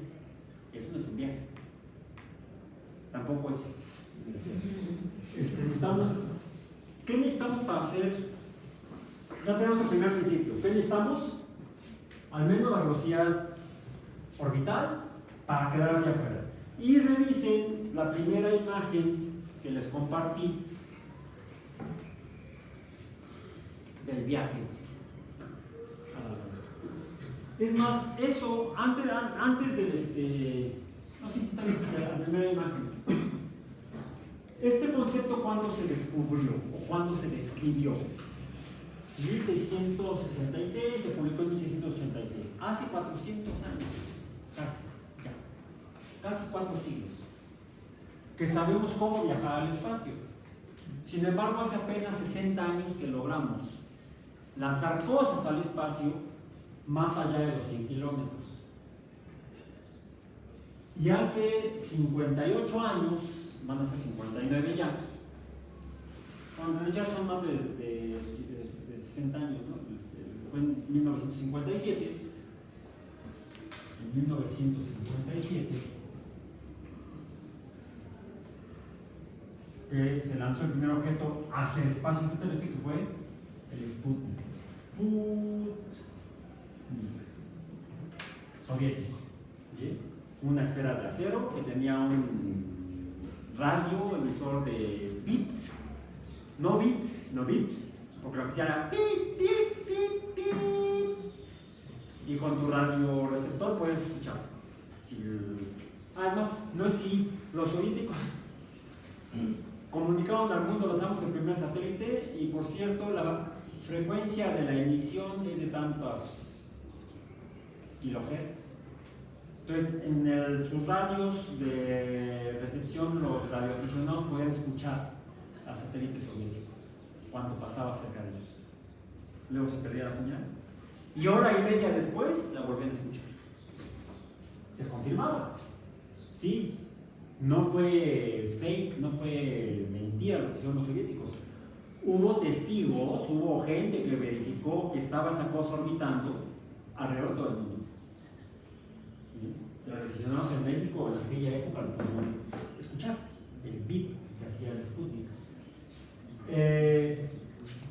Eso no es un viaje, tampoco es. ¿Qué necesitamos para hacer? Ya tenemos el primer principio. ¿Qué necesitamos? Al menos la velocidad orbital para quedar aquí afuera. Y revisen la primera imagen que les compartí del viaje. Es más, eso antes del no sé si está bien, la primera imagen. Este concepto, ¿cuándo se descubrió o cuándo se describió? 1666, se publicó en 1686, hace 400 años, casi 4 siglos, que sabemos cómo viajar al espacio. Sin embargo, hace apenas 60 años que logramos lanzar cosas al espacio más allá de los 100 kilómetros. Y hace 58 años, van a ser 59 ya, cuando ya son más de 60 años, ¿no? Fue en 1957. En 1957 se lanzó el primer objeto hacia el espacio extraterrestre, que fue el Sputnik. Soviético. ¿Sí? Una esfera de acero que tenía un radio emisor de bits, no bits, porque lo que hacía era pip, pip, pip, pip. Y con tu radio receptor puedes escuchar. No es si los soviéticos comunicaron al mundo, lanzamos el primer satélite, y por cierto, la frecuencia de la emisión es de tantos kilohertz. Entonces, en sus radios de recepción, los radioaficionados podían escuchar al satélite soviético cuando pasaba cerca de ellos. Luego se perdía la señal. Y hora y media después la volvían a escuchar. Se confirmaba. Sí, no fue fake, no fue mentira lo que hicieron los soviéticos. Hubo testigos, hubo gente que verificó que estaba esa cosa orbitando alrededor de todo el mundo. Los aficionados en México en aquella época lo podían escuchar, el bip que hacía el Sputnik.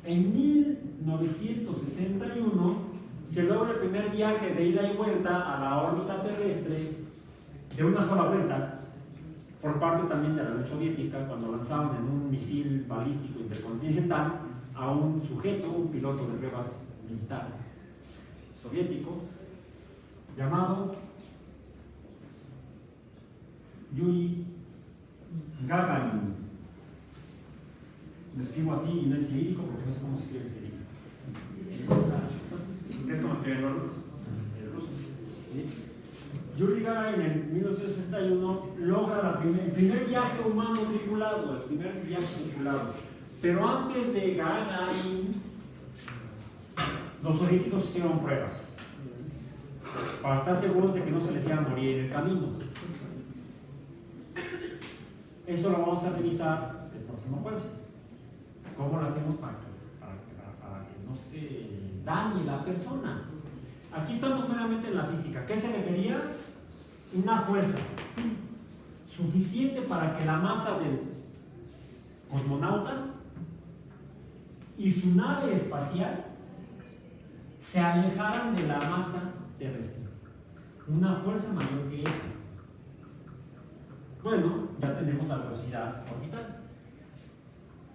En 1961 se logra el primer viaje de ida y vuelta a la órbita terrestre de una sola vuelta, por parte también de la Unión Soviética, cuando lanzaban en un misil balístico intercontinental a un sujeto, un piloto de pruebas militar soviético, llamado Yuri Gagarin. Lo escribo así y no en cirílico porque no sé cómo se escribe el cirílico. ¿Qué es como escriben los rusos? El ruso. ¿Sí? Yuri Gagarin en 1961 logra el primer viaje humano tripulado, Pero antes de Gagarin, los soviéticos hicieron pruebas para estar seguros de que no se les iba a morir en el camino. Eso lo vamos a revisar el próximo jueves. ¿Cómo lo hacemos para que no se dañe la persona? Aquí estamos meramente en la física. ¿Qué se requería? Una fuerza suficiente para que la masa del cosmonauta y su nave espacial se alejaran de la masa terrestre. Una fuerza mayor que esa. Bueno, ya tenemos la velocidad orbital.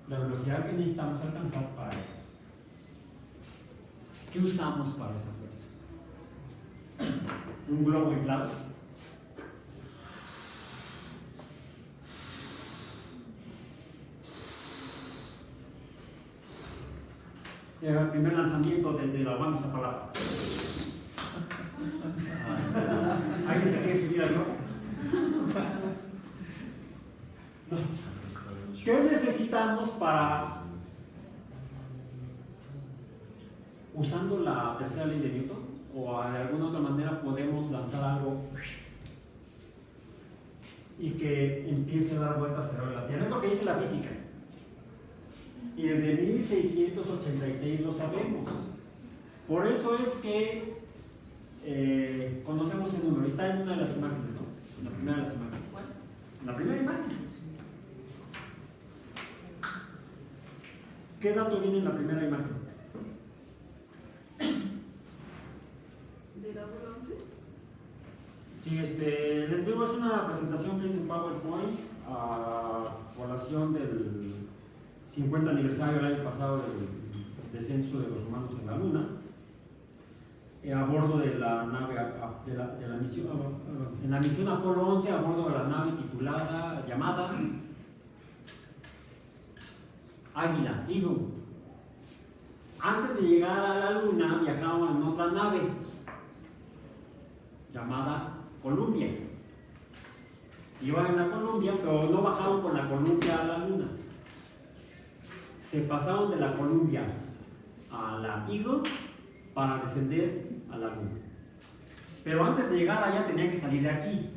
La velocidad que necesitamos alcanzar para eso. ¿Qué usamos para esa fuerza? Un globo inflado. El primer lanzamiento desde la UAM Iztapalapa. ¿Alguien se quiere subir al globo? ¿Qué necesitamos para, usando la tercera ley de Newton, o de alguna otra manera podemos lanzar algo y que empiece a dar vueltas alrededor de la Tierra? Es lo que dice la física. Y desde 1686 lo sabemos. Por eso es que conocemos el número. Está en una de las imágenes, ¿no? En la primera de las imágenes. En la primera imagen. ¿Qué dato viene en la primera imagen? ¿De la bronce? Sí, les digo, es una presentación que hice en PowerPoint a colación del 50 aniversario del año pasado del descenso de los humanos en la Luna, a bordo de la nave, de la misión, en la misión Apolo 11, a bordo de la nave llamada Águila, Eagle. Antes de llegar a la Luna viajaban en otra nave llamada Columbia. Iban en la Columbia, pero no bajaron con la Columbia a la Luna. Se pasaron de la Columbia a la Eagle para descender a la Luna. Pero antes de llegar allá tenían que salir de aquí.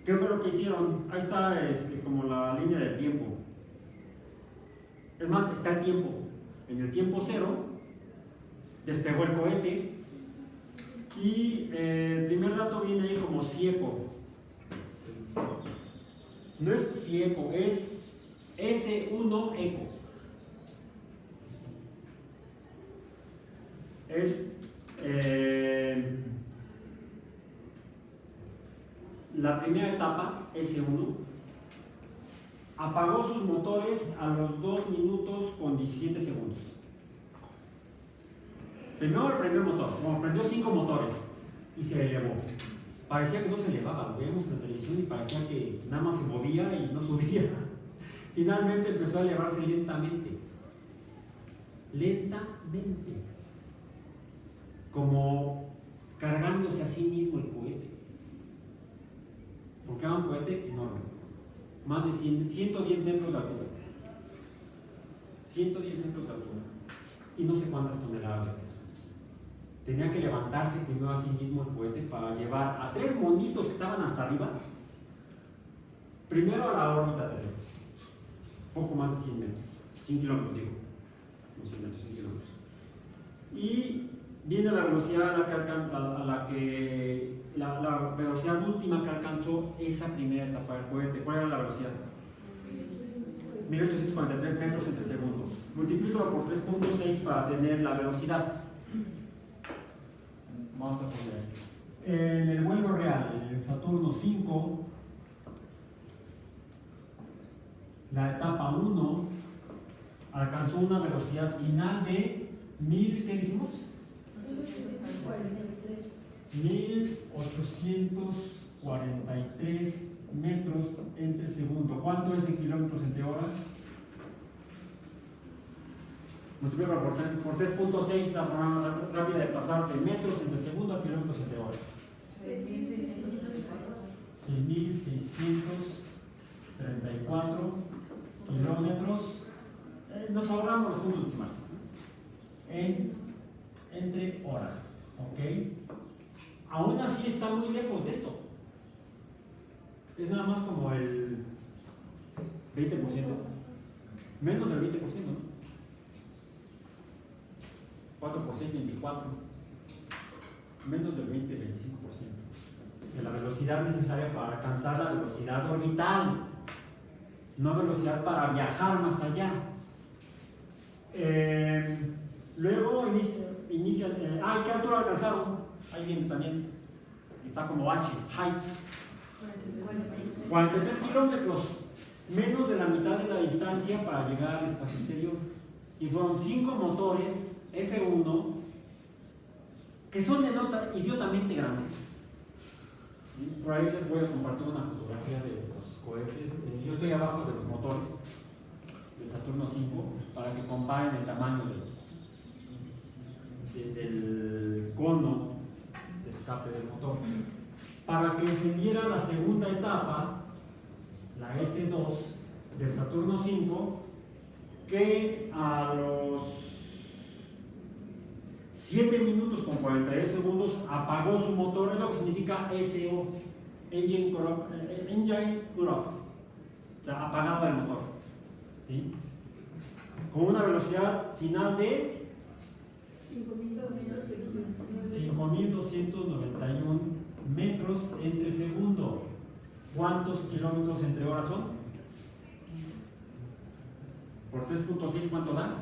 ¿Qué fue lo que hicieron? Ahí está como la línea del tiempo. Es más, está el tiempo. En el tiempo cero despegó el cohete y el primer dato viene ahí como SIECO. No es SIECO, es S1 ECO. Es la primera etapa, S1, apagó sus motores a los 2 minutos con 17 segundos. Primero prendió el motor, bueno, prendió 5 motores y se elevó. Parecía que no se elevaba, lo veíamos en la televisión y parecía que nada más se movía y no subía. Finalmente empezó a elevarse lentamente. Lentamente. Como cargándose a sí mismo el cohete. Porque era un cohete enorme. Más de 110 metros de altura. 110 metros de altura. Y no sé cuántas toneladas de peso. Tenía que levantarse primero a sí mismo el cohete para llevar a 3 monitos que estaban hasta arriba, primero a la órbita terrestre, poco más de 100 metros, 100 kilómetros digo, no 100 metros, 100 kilómetros. Y viene la velocidad la velocidad última que alcanzó esa primera etapa del cohete. ¿Cuál era la velocidad? 1843 metros entre segundo. Multiplícalo por 3.6 para tener la velocidad. Vamos a poner en el vuelo real, en el Saturno 5, la etapa 1 alcanzó una velocidad final de 1000, ¿qué dijimos? 1843 metros entre segundo. ¿Cuánto es en kilómetros entre hora? Multiplica por 3.6, la forma rápida de pasar de metros entre segundo a kilómetros entre hora. 6.634 kilómetros. Nos ahorramos los puntos decimales. Entre hora. ¿Ok? Aún así está muy lejos de esto. Es nada más como el 20%. Menos del 20%, ¿no? 4 por 6, 24. Menos del 20-25% de la velocidad necesaria para alcanzar la velocidad orbital, no velocidad para viajar más allá. Luego inicia ¿qué altura alcanzaron? Ahí viene también, está como H, height. 43 kilómetros, menos de la mitad de la distancia para llegar al espacio exterior. Y fueron 5 motores F1 que son de nota idiotamente grandes. Por ahí les voy a compartir una fotografía de los cohetes. Yo estoy abajo de los motores del Saturno 5 para que comparen el tamaño del cono de escape del motor. Para que encendiera la segunda etapa, la S2 del Saturno 5, que a los 7 minutos con 42 segundos apagó su motor, es lo que significa SO, Engine Cut Off, o sea, apagado el motor, ¿sí? Con una velocidad final de 5.291 metros entre segundo. ¿Cuántos kilómetros entre hora son? Por 3.6, ¿cuánto da?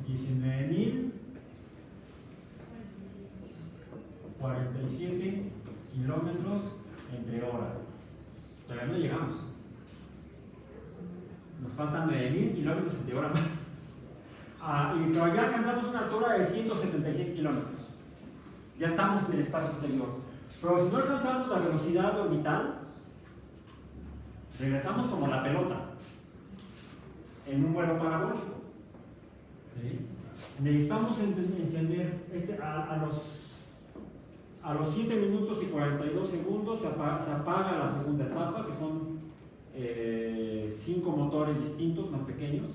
19.047 kilómetros entre hora. Todavía no llegamos. Nos faltan 9.000 kilómetros entre hora. Y todavía alcanzamos una altura de 176 kilómetros. Ya estamos en el espacio exterior. Pero si no alcanzamos la velocidad orbital, regresamos como la pelota en un vuelo parabólico. ¿Sí? Necesitamos encender a los 7 minutos y 42 segundos se apaga la segunda etapa, que son 5 motores distintos más pequeños,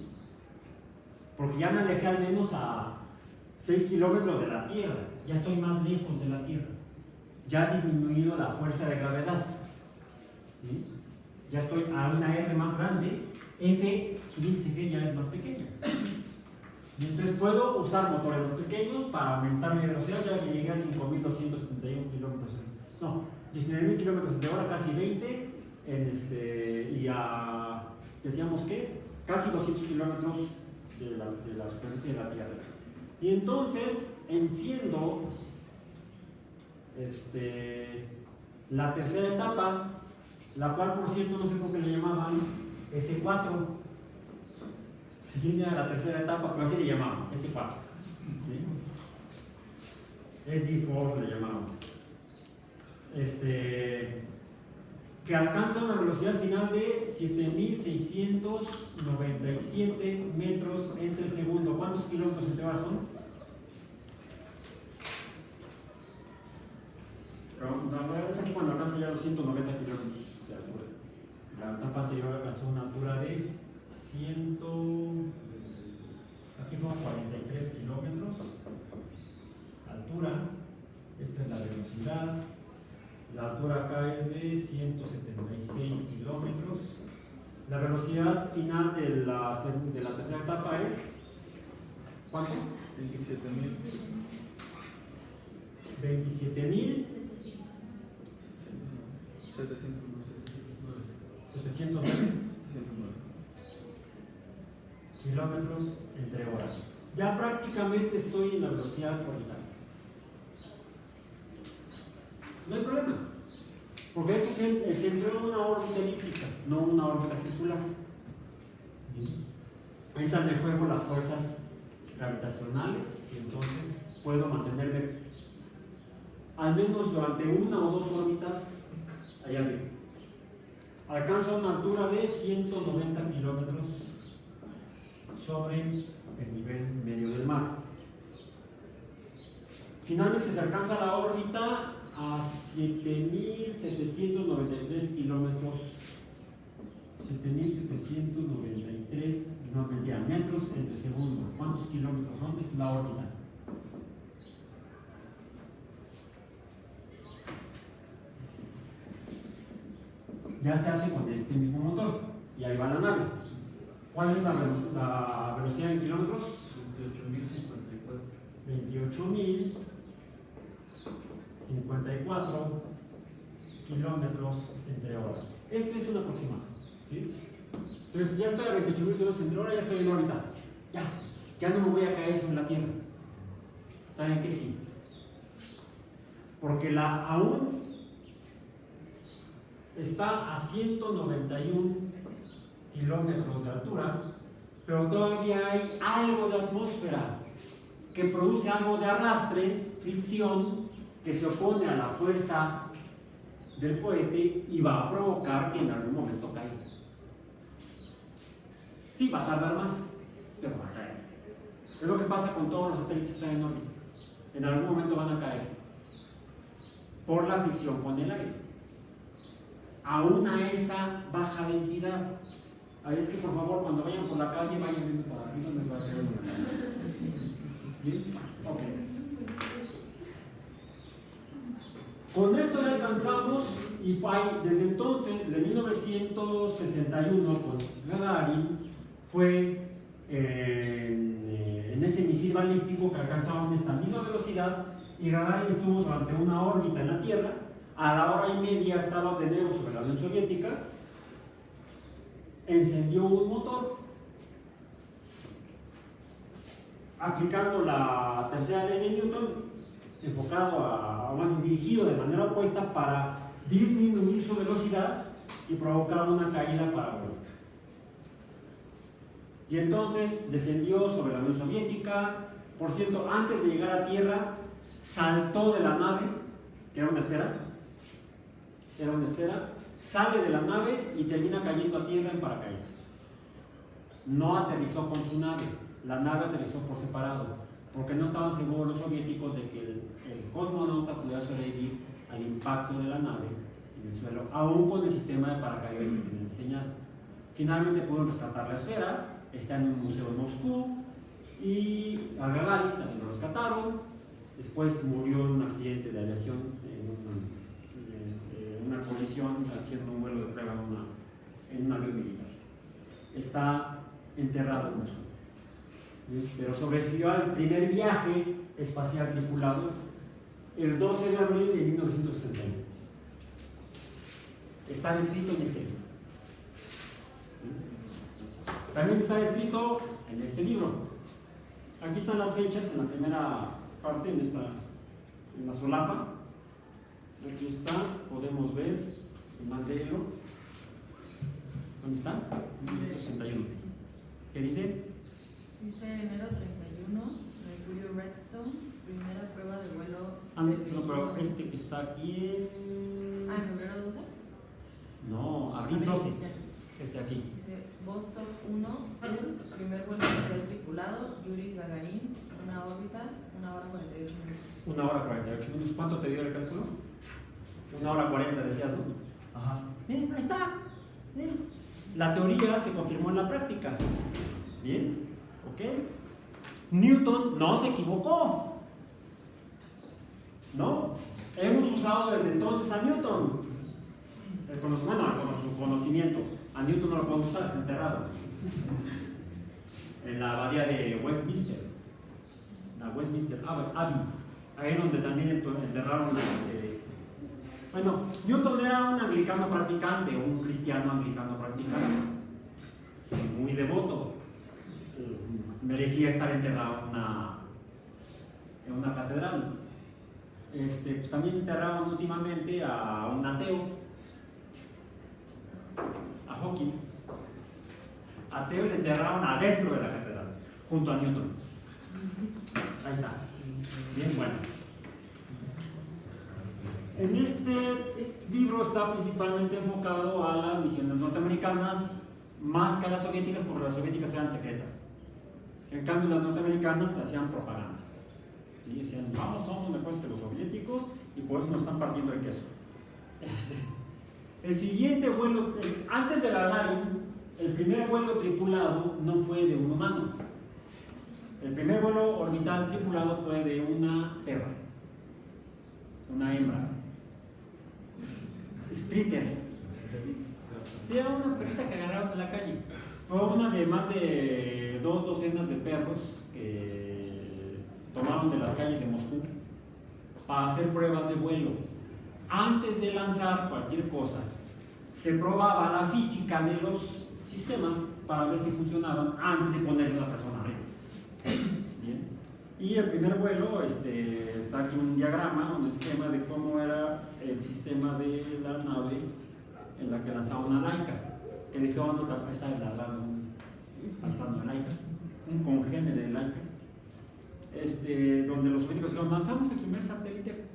porque ya me alejé al menos a 6 kilómetros de la Tierra, ya estoy más lejos de la Tierra. ya ha disminuido la fuerza de gravedad. ¿Sí? Ya estoy a una R más grande, F, su índice G ya es más pequeño. Y entonces puedo usar motores más pequeños para aumentar mi velocidad, ya que llegué a 5.271 kilómetros, no, 19.000 kilómetros de hora, casi 20, y a, decíamos que, casi 200 kilómetros de la superficie de la Tierra. Y entonces enciendo la tercera etapa, la cual por cierto no sé por qué le llamaban S4. Siguiente a la tercera etapa, pero así le llamaban, S4. ¿Sí? SD4 le llamaban. Que alcanza una velocidad final de 7.697 metros entre segundo. ¿Cuántos kilómetros entre hora son? Es aquí cuando alcanza ya los 190 kilómetros de altura. La etapa anterior alcanzó una altura de 100, aquí son 43 kilómetros altura. Esta es la velocidad. La altura acá es de 176 kilómetros. La velocidad final de la tercera etapa es ¿cuánto? 27.709 kilómetros entre hora. Ya prácticamente estoy en la velocidad orbital. No hay problema, porque de hecho se entró en una órbita elíptica, no una órbita circular. Entran en juego las fuerzas gravitacionales y entonces puedo mantenerme al menos durante una o dos órbitas allá arriba. Alcanza una altura de 190 kilómetros sobre el nivel medio del mar. Finalmente se alcanza la órbita a 7.793 kilómetros, 7.793, no mentira, metros entre segundo. ¿Cuántos kilómetros son? Esta es la órbita. Ya se hace con este mismo motor y ahí va la nave. ¿Cuál es la velocidad en kilómetros? 28.054 kilómetros entre hora. Este es un aproximado, ¿sí? Entonces ya estoy a 28.000 kilómetros entre hora, ya estoy en órbita. Ya no me voy a caer sobre la Tierra. ¿Saben qué? Sí. Porque aún está a 191 kilómetros de altura, pero todavía hay algo de atmósfera que produce algo de arrastre, fricción, que se opone a la fuerza del cohete y va a provocar que en algún momento caiga. Sí, va a tardar más, pero va a caer. Es lo que pasa con todos los satélites que están en órbita. En algún momento van a caer por la fricción con el aire. Aún a esa baja densidad. Ahí es que por favor cuando vayan por la calle vayan viendo para arriba, no les va a caer en la cabeza. ¿Bien? Ok. Con esto ya alcanzamos y desde entonces, desde 1961 con Gagarin, fue en ese misil balístico que alcanzaban esta misma velocidad y Gagarin estuvo durante una órbita en la Tierra. A la hora y media estaba de nuevo sobre la Unión Soviética, encendió un motor, aplicando la tercera ley de Newton, enfocado más dirigido de manera opuesta para disminuir su velocidad y provocar una caída parabólica. Y entonces descendió sobre la Unión Soviética. Por cierto, antes de llegar a tierra, saltó de la nave, que era una esfera, sale de la nave y termina cayendo a tierra en paracaídas. No aterrizó con su nave, la nave aterrizó por separado, porque no estaban seguros los soviéticos de que el cosmonauta pudiera sobrevivir al impacto de la nave en el suelo, aún con el sistema de paracaídas que tienen diseñado. Finalmente pudieron rescatar la esfera, está en un museo en Moscú, y a Gagarin también lo rescataron, Después murió en un accidente de aviación, en una colisión, haciendo un vuelo de prueba en un avión militar. Está enterrado en Moscú. Pero sobrevivió al primer viaje espacial tripulado el 12 de abril de 1961. Está descrito en este libro. También está descrito en este libro. Aquí están las fechas en la primera parte, en la solapa. Aquí está, podemos ver el Mandelo. ¿Dónde está? 1961. ¿Qué dice? Dice enero 31, Mercurio Redstone, primera prueba de vuelo. No, pero este que está aquí en... ¿En febrero 12? No, abril 12. Ya. Este aquí. Dice Vostok 1, Kurs, primer vuelo espacial tripulado, Yuri Gagarin, una órbita, 1 hora 48 minutos. 1 hora 48 minutos. ¿Cuánto te dio el cálculo? 1 hora 40 decías, ¿no? Ajá. Ahí está. La teoría se confirmó en la práctica. Bien, ¿ok? Newton no se equivocó. ¿No? Hemos usado desde entonces a Newton. Con su conocimiento. A Newton no lo podemos usar, está enterrado. En la abadía de Westminster. La Westminster Abbey. Ahí es donde también enterraron bueno, Newton era un anglicano practicante, un cristiano anglicano practicante, muy devoto, merecía estar enterrado en una catedral. Pues también enterraron últimamente a un ateo, a Hawking. Ateo le enterraron adentro de la catedral, junto a Newton. Ahí está. Bien, bueno. En este libro está principalmente enfocado a las misiones norteamericanas, más que a las soviéticas, porque las soviéticas eran secretas. En cambio, las norteamericanas te hacían propaganda. ¿Sí? Decían, vamos, somos mejores que los soviéticos y por eso nos están partiendo el queso. El siguiente vuelo, antes de Gagarin, el primer vuelo tripulado no fue de un humano. El primer vuelo orbital tripulado fue de una perra, una hembra. Streeter. Sí, era una perrita que agarraron en la calle. Fue una de más de 2 docenas de perros que tomaron de las calles de Moscú para hacer pruebas de vuelo. Antes de lanzar cualquier cosa, se probaba la física de los sistemas para ver si funcionaban antes de ponerle a la persona arriba. Bien. Y el primer vuelo, está aquí un diagrama, un esquema de cómo era el sistema de la nave en la que lanzaba una Laika, que dijeron, está un paisano de Laika, un congénere de Laika, donde los soviéticos dijeron, lanzamos el primer satélite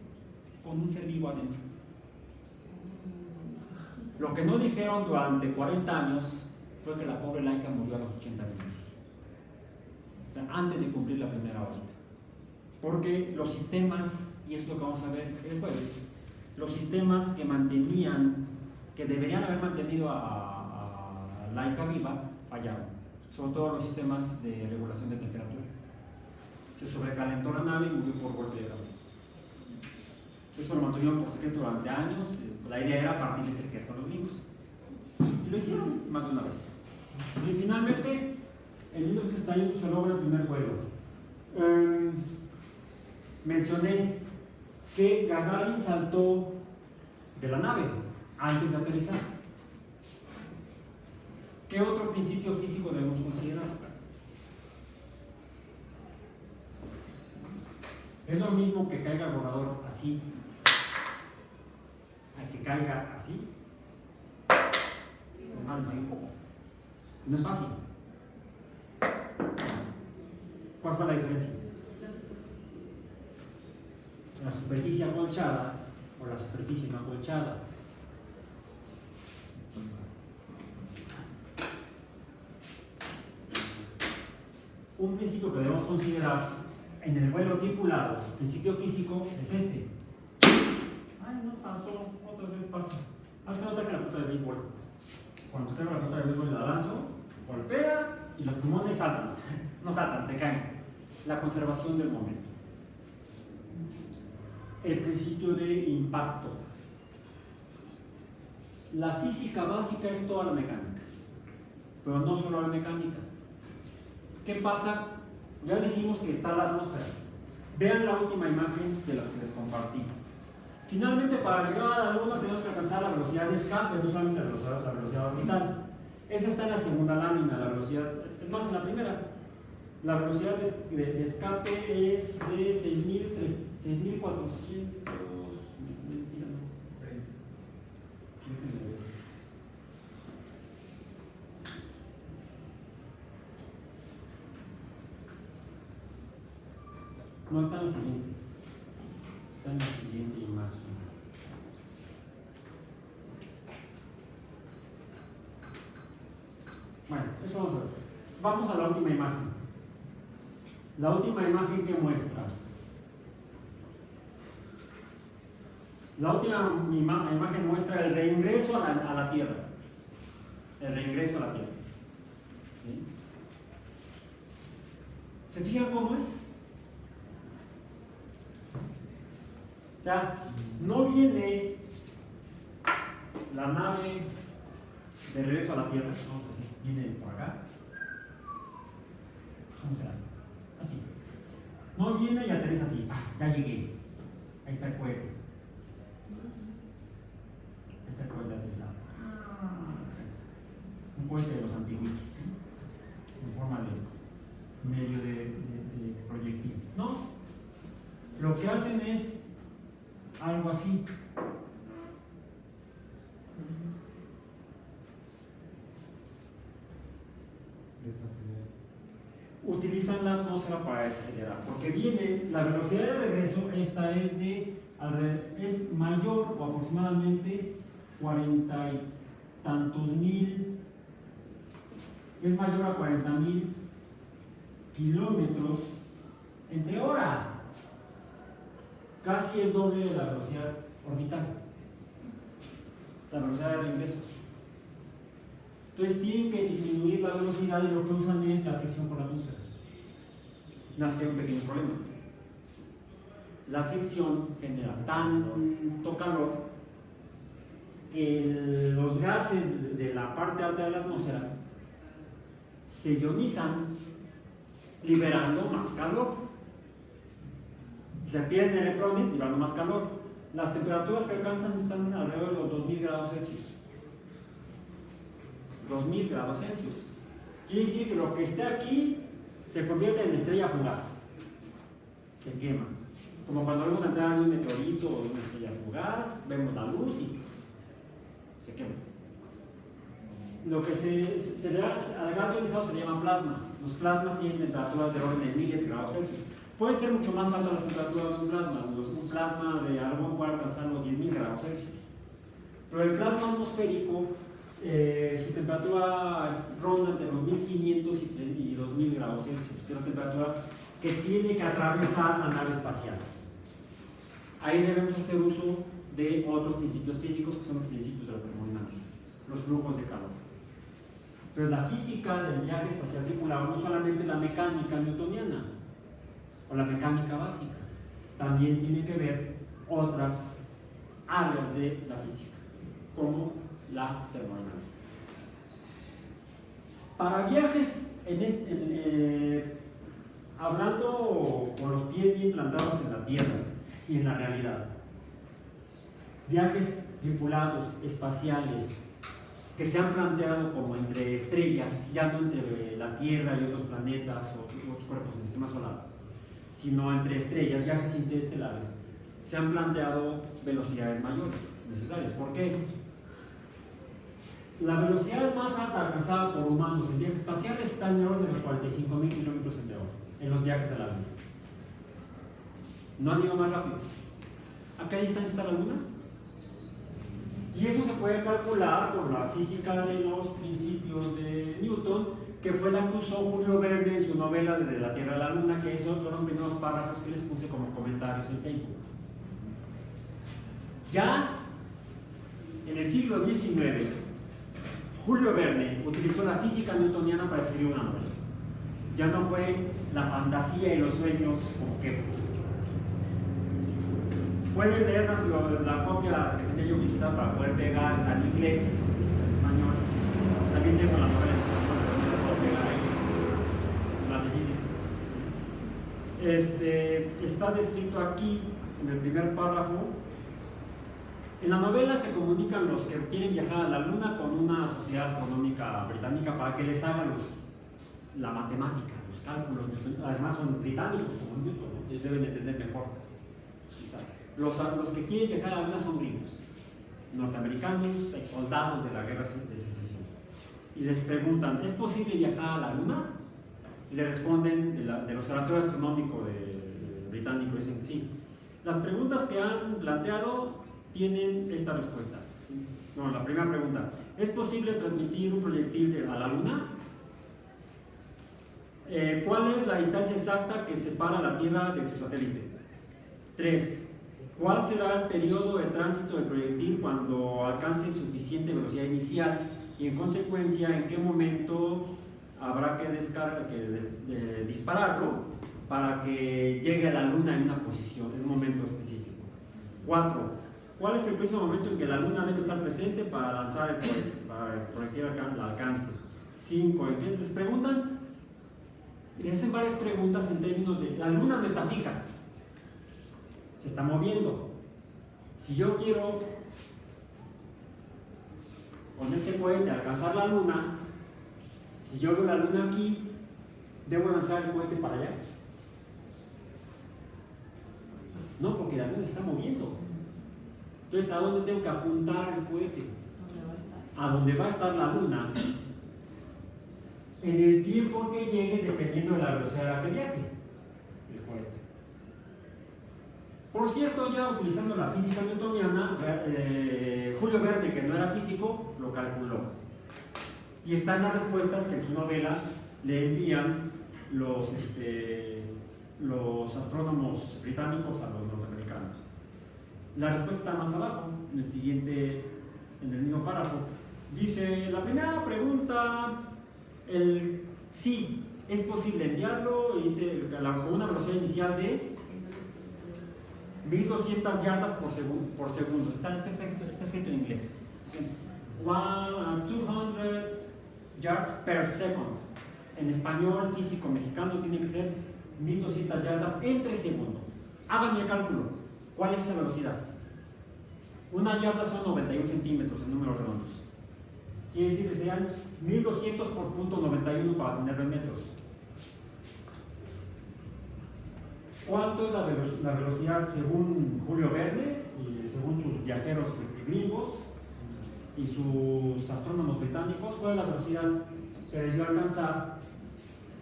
con un ser vivo adentro. Lo que no dijeron durante 40 años fue que la pobre Laika murió a los 80 minutos, o sea, antes de cumplir la primera órbita. Porque los sistemas, y es lo que vamos a ver el jueves, los sistemas que deberían haber mantenido a Laika viva, fallaron. Sobre todo los sistemas de regulación de temperatura. Se sobrecalentó la nave y murió por golpe de calor. Eso lo mantuvieron por secreto durante años. La idea era partirles el queso a los gringos. Y lo hicieron más de una vez. Y finalmente, en 1961 se logra el primer vuelo. Mencioné que Gagarin saltó de la nave antes de aterrizar. ¿Qué otro principio físico debemos considerar? Es lo mismo que caiga el rodador así, a que caiga así. Normal, falla un poco. No es fácil. ¿Cuál fue la diferencia? La superficie acolchada o la superficie no acolchada. Un principio que debemos considerar en el vuelo tripulado, el principio físico, es este. Ay, no pasó, otra vez pasa. Haz que nota que la pelota de béisbol. Cuando tengo la pelota de béisbol la lanzo, golpea y los pulmones saltan. No saltan, se caen. La conservación del momento. el principio de impacto. La física básica es toda la mecánica, pero no solo la mecánica. ¿Qué pasa? Ya dijimos que está la atmósfera. Vean la última imagen de las que les compartí. Finalmente, para llegar a la Luna tenemos que alcanzar la velocidad de escape, no solamente la velocidad orbital. Esa está en la segunda lámina, la velocidad, es más, en la primera. La velocidad de escape es de 6.400. Mentira, no. Déjenme ver. No, está en la siguiente. Está en la siguiente imagen. Bueno, eso vamos a ver. Vamos a la última imagen. La última imagen que muestra. La última imagen muestra el reingreso a la Tierra. El reingreso a la Tierra. ¿Sí? ¿Se fijan cómo es? O sea, no viene la nave de regreso a la Tierra, vamos a decir, viene por acá. ¿Cómo será? Así. No viene y aterriza así. Ah, ya llegué. Ahí está el cohete. Ahí está el cohete aterrizado. Un cohete de los antiguitos, ¿sí? En forma de medio de proyectil. No. Lo que hacen es algo así. Utilizan la atmósfera para desacelerar, porque viene la velocidad de regreso, esta es mayor o aproximadamente 40 y tantos mil, es mayor a 40.000 kilómetros entre hora. Casi el doble de la velocidad orbital, la velocidad de reingreso. Entonces tienen que disminuir la velocidad y lo que usan es la fricción con la atmósfera. Nace que hay un pequeño problema. La fricción genera tanto calor que los gases de la parte alta de la atmósfera se ionizan, liberando más calor. Se pierden electrones, liberando más calor. Las temperaturas que alcanzan están alrededor de los 2000 grados Celsius. 2000 grados Celsius. Quiere decir que lo que esté aquí se convierte en estrella fugaz. Se quema. Como cuando vemos la entrada de un meteorito o de una estrella fugaz, vemos la luz y se quema. Lo que al gas ionizado se le llama plasma. Los plasmas tienen temperaturas de orden de miles de grados Celsius. Pueden ser mucho más altas las temperaturas de un plasma. Un plasma de argón puede alcanzar los 10.000 grados Celsius. Pero el plasma atmosférico, su temperatura ronda entre los 1500 y 2000 grados Celsius, que es la temperatura que tiene que atravesar la nave espacial. Ahí debemos hacer uso de otros principios físicos que son los principios de la termodinámica, los flujos de calor. Pero la física del viaje espacial tripulado no solamente la mecánica newtoniana o la mecánica básica, también tiene que ver otras áreas de la física, como la termodinámica. Para viajes, hablando con los pies bien plantados en la Tierra y en la realidad, viajes tripulados, espaciales, que se han planteado como entre estrellas, ya no entre la Tierra y otros planetas o otros cuerpos en el sistema solar, sino entre estrellas, viajes interestelares, se han planteado velocidades mayores necesarias. ¿Por qué? La velocidad más alta alcanzada por humanos en viajes espaciales está en el orden de los 45.000 kilómetros en hora en los viajes a la Luna. No han ido más rápido. ¿A qué distancia está la Luna? Y eso se puede calcular por la física de los principios de Newton, que fue la que usó Julio Verne en su novela Desde la Tierra a la Luna, que esos son los primeros párrafos que les puse como comentarios en Facebook. Ya en el siglo XIX, Julio Verne utilizó la física newtoniana para escribir una novela. Ya no fue la fantasía y los sueños como que. Pueden leer la copia que tenía yo visitada para poder pegar, está en inglés, está en español. También tengo la novela en español, pero no la puedo pegar ahí. Más difícil. Está descrito aquí, en el primer párrafo. En la novela se comunican los que quieren viajar a la Luna con una sociedad astronómica británica para que les haga la matemática, los cálculos. Además son británicos como Newton, ¿no? Ellos deben entender mejor, quizás. Los que quieren viajar a la Luna son gringos, norteamericanos, ex soldados de la guerra de secesión. Y les preguntan, ¿es posible viajar a la Luna? Y le responden del Observatorio Astronómico británico, dicen sí. Las preguntas que han planteado tienen estas respuestas. No, la primera pregunta, ¿es posible transmitir un proyectil a la Luna? ¿Cuál es la distancia exacta que separa la Tierra de su satélite? 3. ¿Cuál será el periodo de tránsito del proyectil cuando alcance suficiente velocidad inicial? Y en consecuencia, ¿en qué momento habrá que dispararlo para que llegue a la Luna en una posición, en un momento específico? 4. ¿Cuál es el próximo momento en que la Luna debe estar presente para lanzar el cohete, para que el proyectil alcance? 5. ¿En qué les preguntan? Y les hacen varias preguntas en términos de, la Luna no está fija, se está moviendo. Si yo quiero con este cohete alcanzar la Luna, si yo veo la Luna aquí, ¿debo lanzar el cohete para allá? No, porque la Luna se está moviendo. Entonces, ¿a dónde tengo que apuntar el cohete? ¿Dónde va a estar? A donde va a estar la Luna, en el tiempo que llegue, dependiendo de la velocidad a la que viaje el cohete. Por cierto, ya utilizando la física newtoniana, Julio Verne, que no era físico, lo calculó. Y están las respuestas que en su novela le envían los astrónomos británicos a los norteamericanos. La respuesta está más abajo, en el mismo párrafo. Dice, la primera pregunta, sí, es posible enviarlo, y dice, con una velocidad inicial de 1200 yardas por segundo. Está escrito en inglés. Dice, 200 yards per second. En español físico mexicano tiene que ser 1200 yardas entre segundo. Hagan el cálculo. ¿Cuál es esa velocidad? Una yarda son 91 centímetros en números redondos. Quiere decir que sean 1200 por punto 91 para tenerlo en metros. ¿Cuánto es la velocidad según Julio Verne y según sus viajeros gringos y sus astrónomos británicos? ¿Cuál es la velocidad que debió alcanzar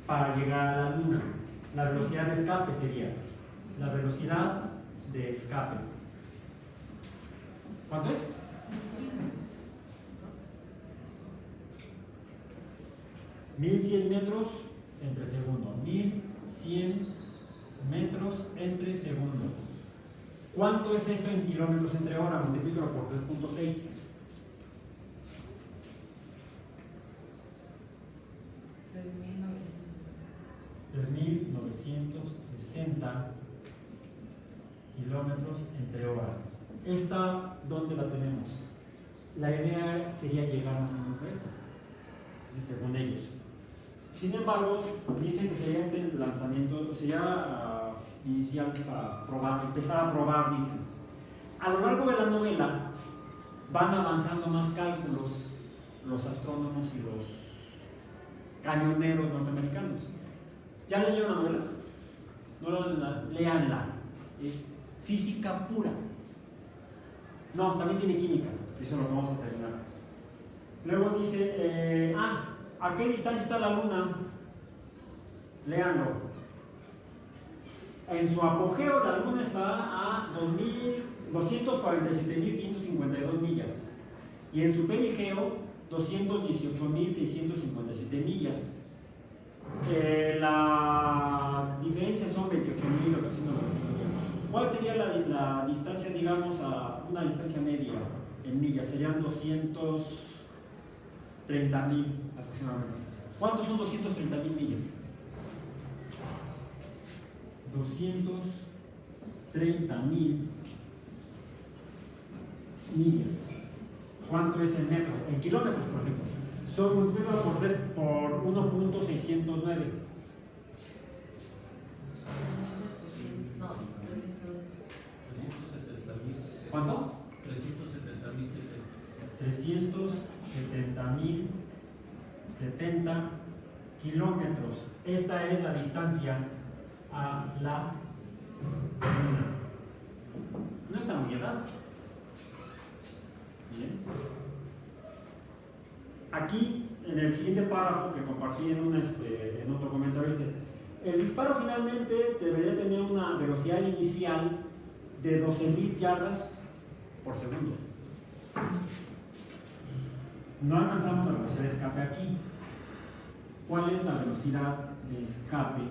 para llegar a la Luna? La velocidad de escape sería la velocidad de escape. ¿Cuánto es? 1100 metros entre segundo. 1100 metros entre segundo. ¿Cuánto es esto en kilómetros entre hora? Multiplícalo por 3.6. 3.960 kilómetros entre hora. ¿Esta dónde la tenemos? La idea sería llegar más o menos a esto, según ellos. Sin embargo, dicen que sería este lanzamiento, sería inicial para probar, empezar a probar, dicen. A lo largo de la novela van avanzando más cálculos los astrónomos y los cañoneros norteamericanos. ¿Ya leyeron la novela? No leanla. Es física pura. No, también tiene química. Eso lo vamos a terminar. Luego dice, ¿a qué distancia está la Luna? Léanlo. En su apogeo la Luna está a 247.552 millas. Y en su perigeo 218.657 millas. La diferencia son 28.895 millas. ¿Cuál sería la distancia, digamos, a una distancia media en millas? Serían 230.000 aproximadamente. ¿Cuántos son 230.000 millas? 230.000 millas. ¿Cuánto es el metro? En kilómetros, por ejemplo. Son multiplicado por 3 por 1.609. No, 300. 370.000. ¿Cuánto? 370.070 kilómetros. Esta es la distancia a la Luna. No está muy errado. Bien. Aquí, en el siguiente párrafo que compartí en otro comentario, dice: el disparo finalmente debería tener una velocidad inicial de 12.000 yardas por segundo. No alcanzamos la velocidad de escape aquí. ¿Cuál es la velocidad de escape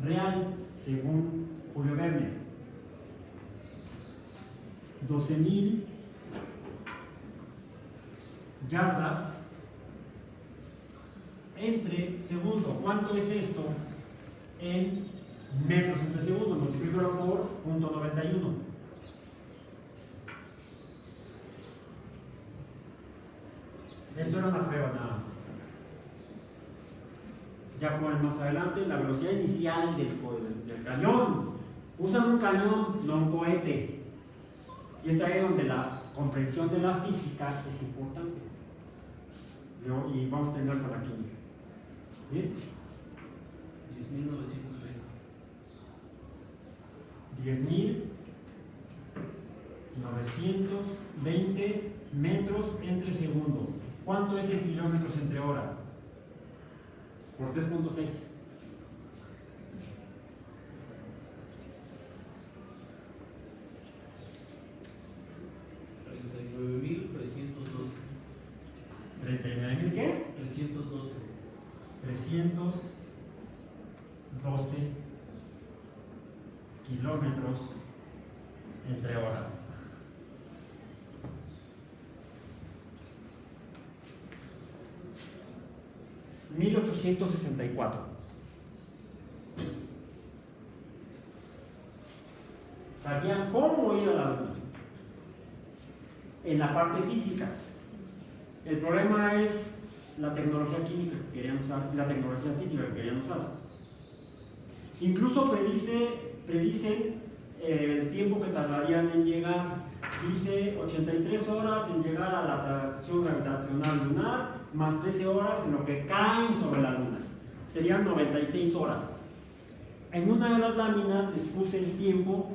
real según Julio Verne? 12.000 yardas entre segundo. ¿Cuánto es esto en metros entre segundo? Multiplícalo por 0.91. Esto era una prueba nada más. Ya ponen más adelante la velocidad inicial del cañón. Usan un cañón, no un cohete. Y es ahí donde la comprensión de la física es importante. Y vamos a terminar con la química. ¿Bien? 10.920 metros entre segundo. ¿Cuánto es en kilómetros entre hora? Por 3.6. ¿39.000 qué? 312 kilómetros entre hora. (1864) ¿Sabían cómo ir a la Luna? En la parte física. El problema es la tecnología química que querían usar, la tecnología física que querían usar. Incluso predicen el tiempo que tardarían en llegar. Dice 83 horas en llegar a la atracción gravitacional lunar, más 13 horas en lo que caen sobre la Luna. Serían 96 horas. En una de las láminas les puse el tiempo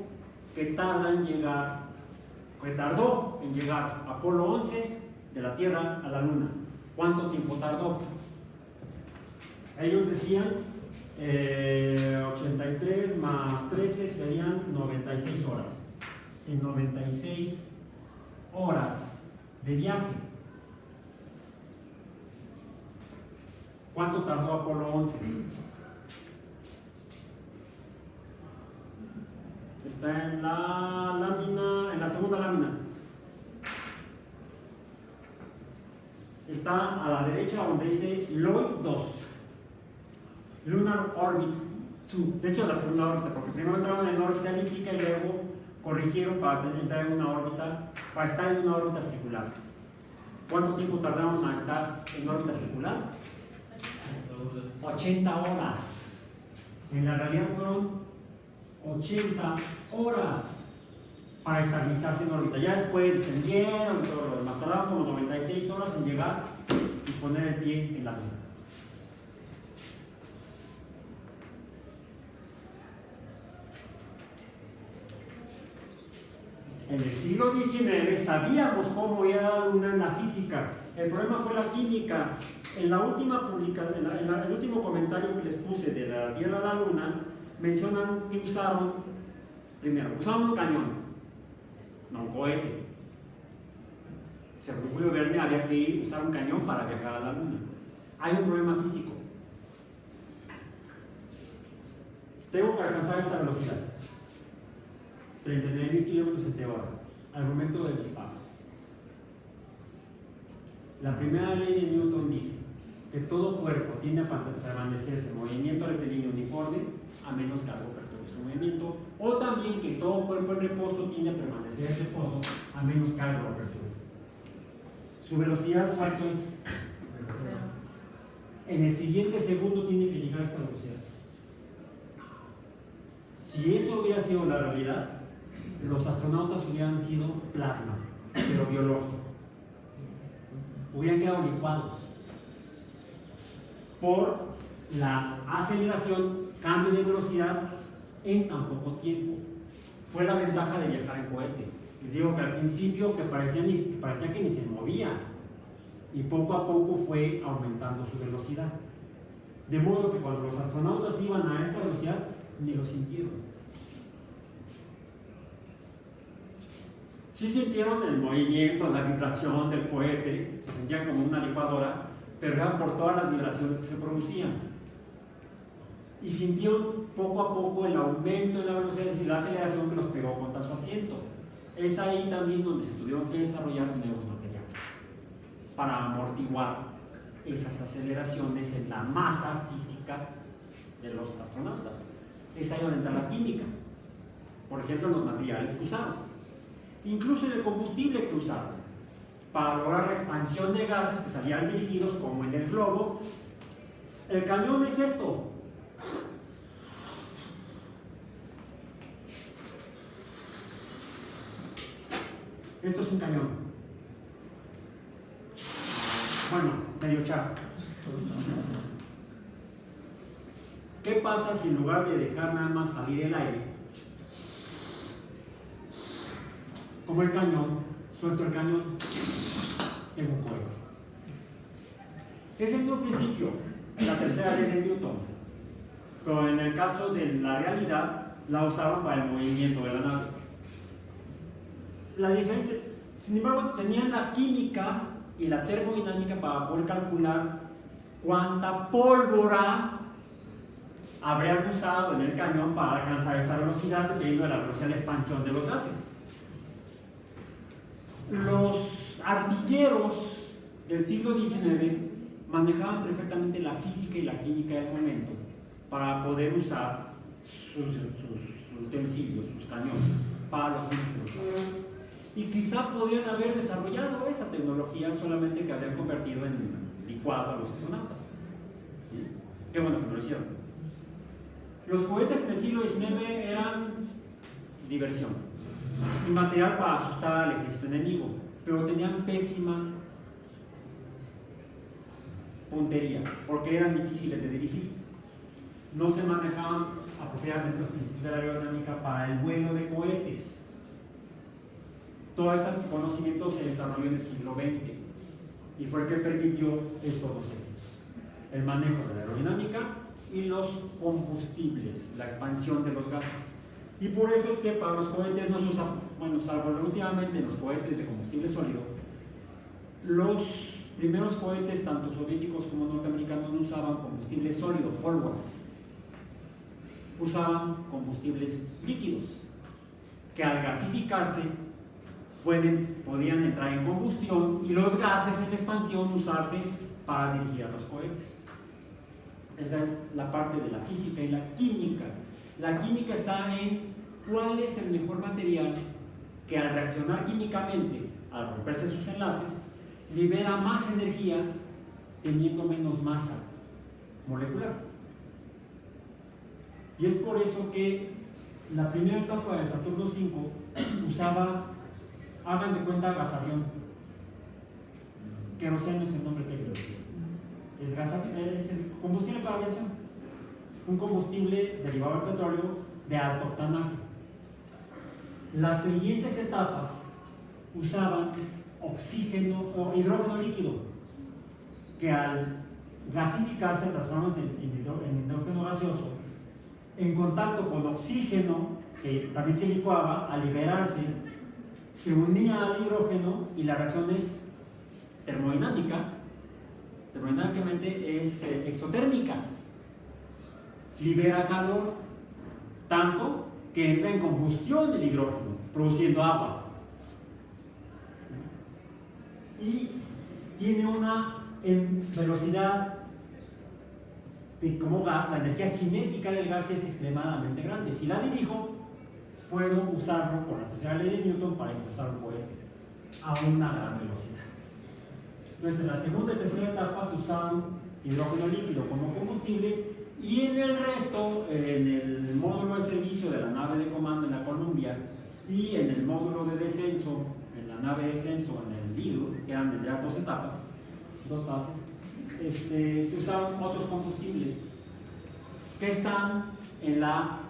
que tardó en llegar Apolo 11 de la Tierra a la Luna. ¿Cuánto tiempo tardó? Ellos decían 83 más 13 serían 96 horas. En 96 horas de viaje. ¿Cuánto tardó Apolo 11? Está en la lámina, en la segunda lámina. Está a la derecha donde dice LOI 2. Lunar Orbit 2. De hecho, la segunda órbita, porque primero entraron en órbita elíptica y luego corrigieron para entrar en una órbita, para estar en una órbita circular. ¿Cuánto tiempo tardaron a estar en órbita circular? 80 horas. En la realidad fueron 80 horas para estabilizarse en órbita. Ya después descendieron y todo lo demás. Tardaron como 96 horas en llegar y poner el pie en la Luna. En el siglo XIX sabíamos cómo ir a la Luna en la física. El problema fue la química. En la última el último comentario que les puse de la Tierra a la Luna, mencionan que usaron un cañón, no un cohete. Según Julio Verne, había que usar un cañón para viajar a la Luna. Hay un problema físico. Tengo que alcanzar esta velocidad. 39.000 kilómetros entre hora al momento del disparo. La primera ley de Newton dice que todo cuerpo tiende a permanecerse en movimiento rectilíneo uniforme a menos que algo perturbe su movimiento, o también que todo cuerpo en reposo tiende a permanecer en reposo a menos carga o apertura. Su velocidad, ¿cuánto es? Cero. En el siguiente segundo tiene que llegar a esta velocidad. Si eso hubiera sido la realidad, los astronautas hubieran sido plasma, pero biológico. Hubieran quedado licuados por la aceleración, cambio de velocidad en tan poco tiempo. Fue la ventaja de viajar en cohete. Les digo que al principio que parecía que ni se movía, y poco a poco fue aumentando su velocidad. De modo que cuando los astronautas iban a esta velocidad, ni lo sintieron. Sí sintieron el movimiento, la vibración del cohete, se sentían como una licuadora, pero era por todas las vibraciones que se producían. Y sintieron poco a poco el aumento de la velocidad y la aceleración que los pegó contra su asiento. Es ahí también donde se tuvieron que desarrollar nuevos materiales para amortiguar esas aceleraciones en la masa física de los astronautas. Es ahí donde entra la química. Por ejemplo, en los materiales que usaron, incluso en el combustible que usaron, para lograr la expansión de gases que salían dirigidos, como en el globo. El cañón es esto. Esto es un cañón. Bueno, medio chafa. ¿Qué pasa si en lugar de dejar nada más salir el aire, como el cañón, suelto el cañón, tengo un cohete? Es el mismo principio, la tercera ley de Newton, pero en el caso de la realidad la usaron para el movimiento de la nave. La diferencia, sin embargo, tenían la química y la termodinámica para poder calcular cuánta pólvora habrían usado en el cañón para alcanzar esta velocidad, dependiendo de la velocidad de expansión de los gases. Los artilleros del siglo XIX manejaban perfectamente la física y la química del momento para poder usar sus utensilios, sus cañones, para los fines que usaban. Y quizá podrían haber desarrollado esa tecnología, solamente que habrían convertido en licuado a los astronautas. ¿Sí? Qué bueno que no lo hicieron. Los cohetes en el siglo XIX eran diversión y material para asustar al ejército enemigo, pero tenían pésima puntería porque eran difíciles de dirigir. No se manejaban apropiadamente los principios de la aerodinámica para el vuelo de cohetes. Todo este conocimiento se desarrolló en el siglo XX y fue el que permitió estos dos éxitos: el manejo de la aerodinámica y los combustibles, la expansión de los gases. Y por eso es que para los cohetes no se usa, bueno, salvo últimamente en los cohetes de combustible sólido, los primeros cohetes, tanto soviéticos como norteamericanos, no usaban combustible sólido, pólvoras. Usaban combustibles líquidos, que al gasificarse podían entrar en combustión y los gases en expansión usarse para dirigir a los cohetes. Esa es la parte de la física y la química. La química está en cuál es el mejor material que al reaccionar químicamente, al romperse sus enlaces, libera más energía teniendo menos masa molecular. Y es por eso que la primera etapa del Saturno V usaba, hagan de cuenta, gasavión. Queroseno es el nombre técnico. Es el combustible para aviación. Un combustible derivado del petróleo de alto octanaje. Las siguientes etapas usaban oxígeno o hidrógeno líquido, que al gasificarse transforma en hidrógeno gaseoso, en contacto con oxígeno, que también se licuaba, al liberarse, se unía al hidrógeno y la reacción es termodinámica. Termodinámicamente es exotérmica. Libera calor, tanto que entra en combustión el hidrógeno, produciendo agua. Y tiene una velocidad como gas, la energía cinética del gas es extremadamente grande. Si la dirijo, puedo usarlo por la tercera ley de Newton para impulsar un cohete a una gran velocidad. Entonces, en la segunda y tercera etapa se usaron hidrógeno líquido como combustible, y en el resto, en el módulo de servicio de la nave de comando en la Columbia y en el módulo de descenso, en la nave de descenso en el Eagle, que eran ya 2 etapas, 2 fases, se usaron otros combustibles que están en la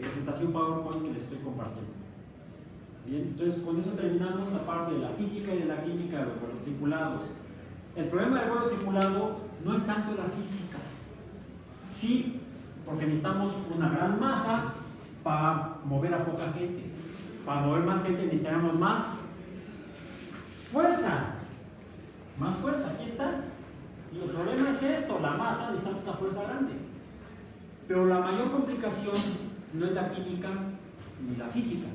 presentación PowerPoint que les estoy compartiendo. Bien, entonces con eso terminamos la parte de la física y de la química de los vuelos tripulados. El problema del vuelo tripulado no es tanto la física. Sí, porque necesitamos una gran masa para mover a poca gente. Para mover más gente necesitamos más fuerza. Más fuerza, aquí está. Y el problema es esto, la masa, necesitamos una fuerza grande. Pero la mayor complicación no es la química ni la física,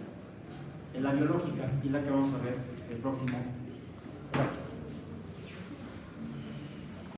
es la biológica, y la que vamos a ver el próximo